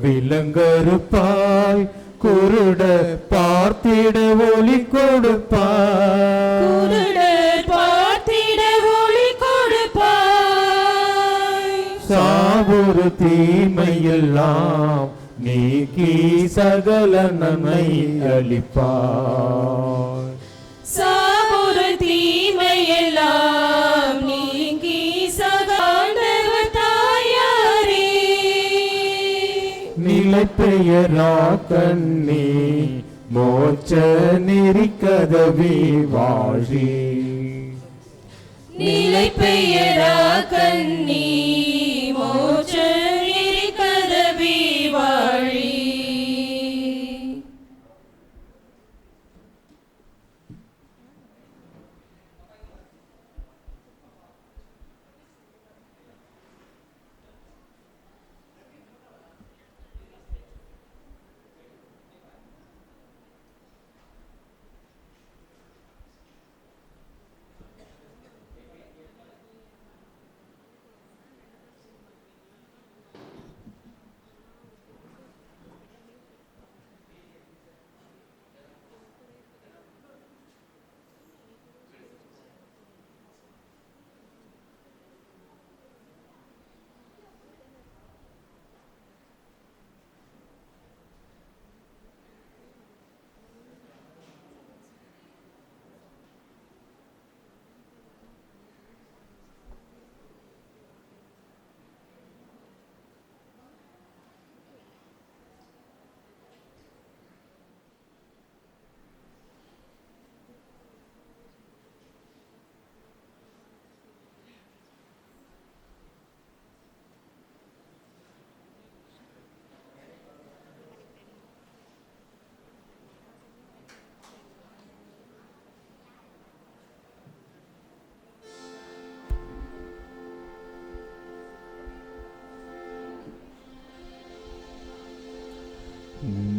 விலங்கறுப்பாய் குருட பார்த்திட ஒளி கொடுப்பாய். குருடர் பார்த்திட ஒளி கொடுப்பாய். சாவுறு தீமையெல்லாம் நீக்கி சகல நன்மை அளிப்பாய். சாபுரு தீமையெல்லாம் நீங்கி சகாண்டவ தாயாரே. நிலை பெயரா கண்ணி மோட்ச நெறி கதவி வாழி. நிலை பெயரா கண்ணி மோட்ச நெறி கதவி வாழி.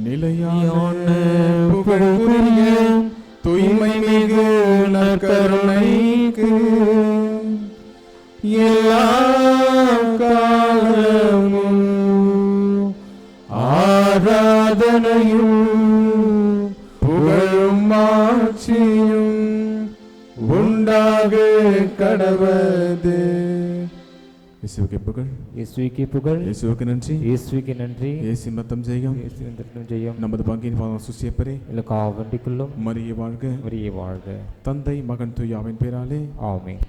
நிலையான புகழுக்குரிய தூய்மை மிகு நற்கருணைக்கு எல்லா காலமும் ஆராதனையும் புகழும் ஆட்சியும் உண்டாக கடவது. இயேசுவுக்கு புகழ், இயேசுவுக்கு புகழ், இயேசுவுக்கு நன்றி, இயேசுவுக்கு நன்றி. இயேசு மத்தம் ஜெயம், இயேசுவின் திருத்தம் ஜெயம். நமது பங்கின் பாதம் சுசியப்பரே இல்ல காவண்டிக்குள்ளும் மரியே வாழ்க, மரியே வாழ்க. தந்தை மகன் தூயாவின் பேராலே ஆமென்.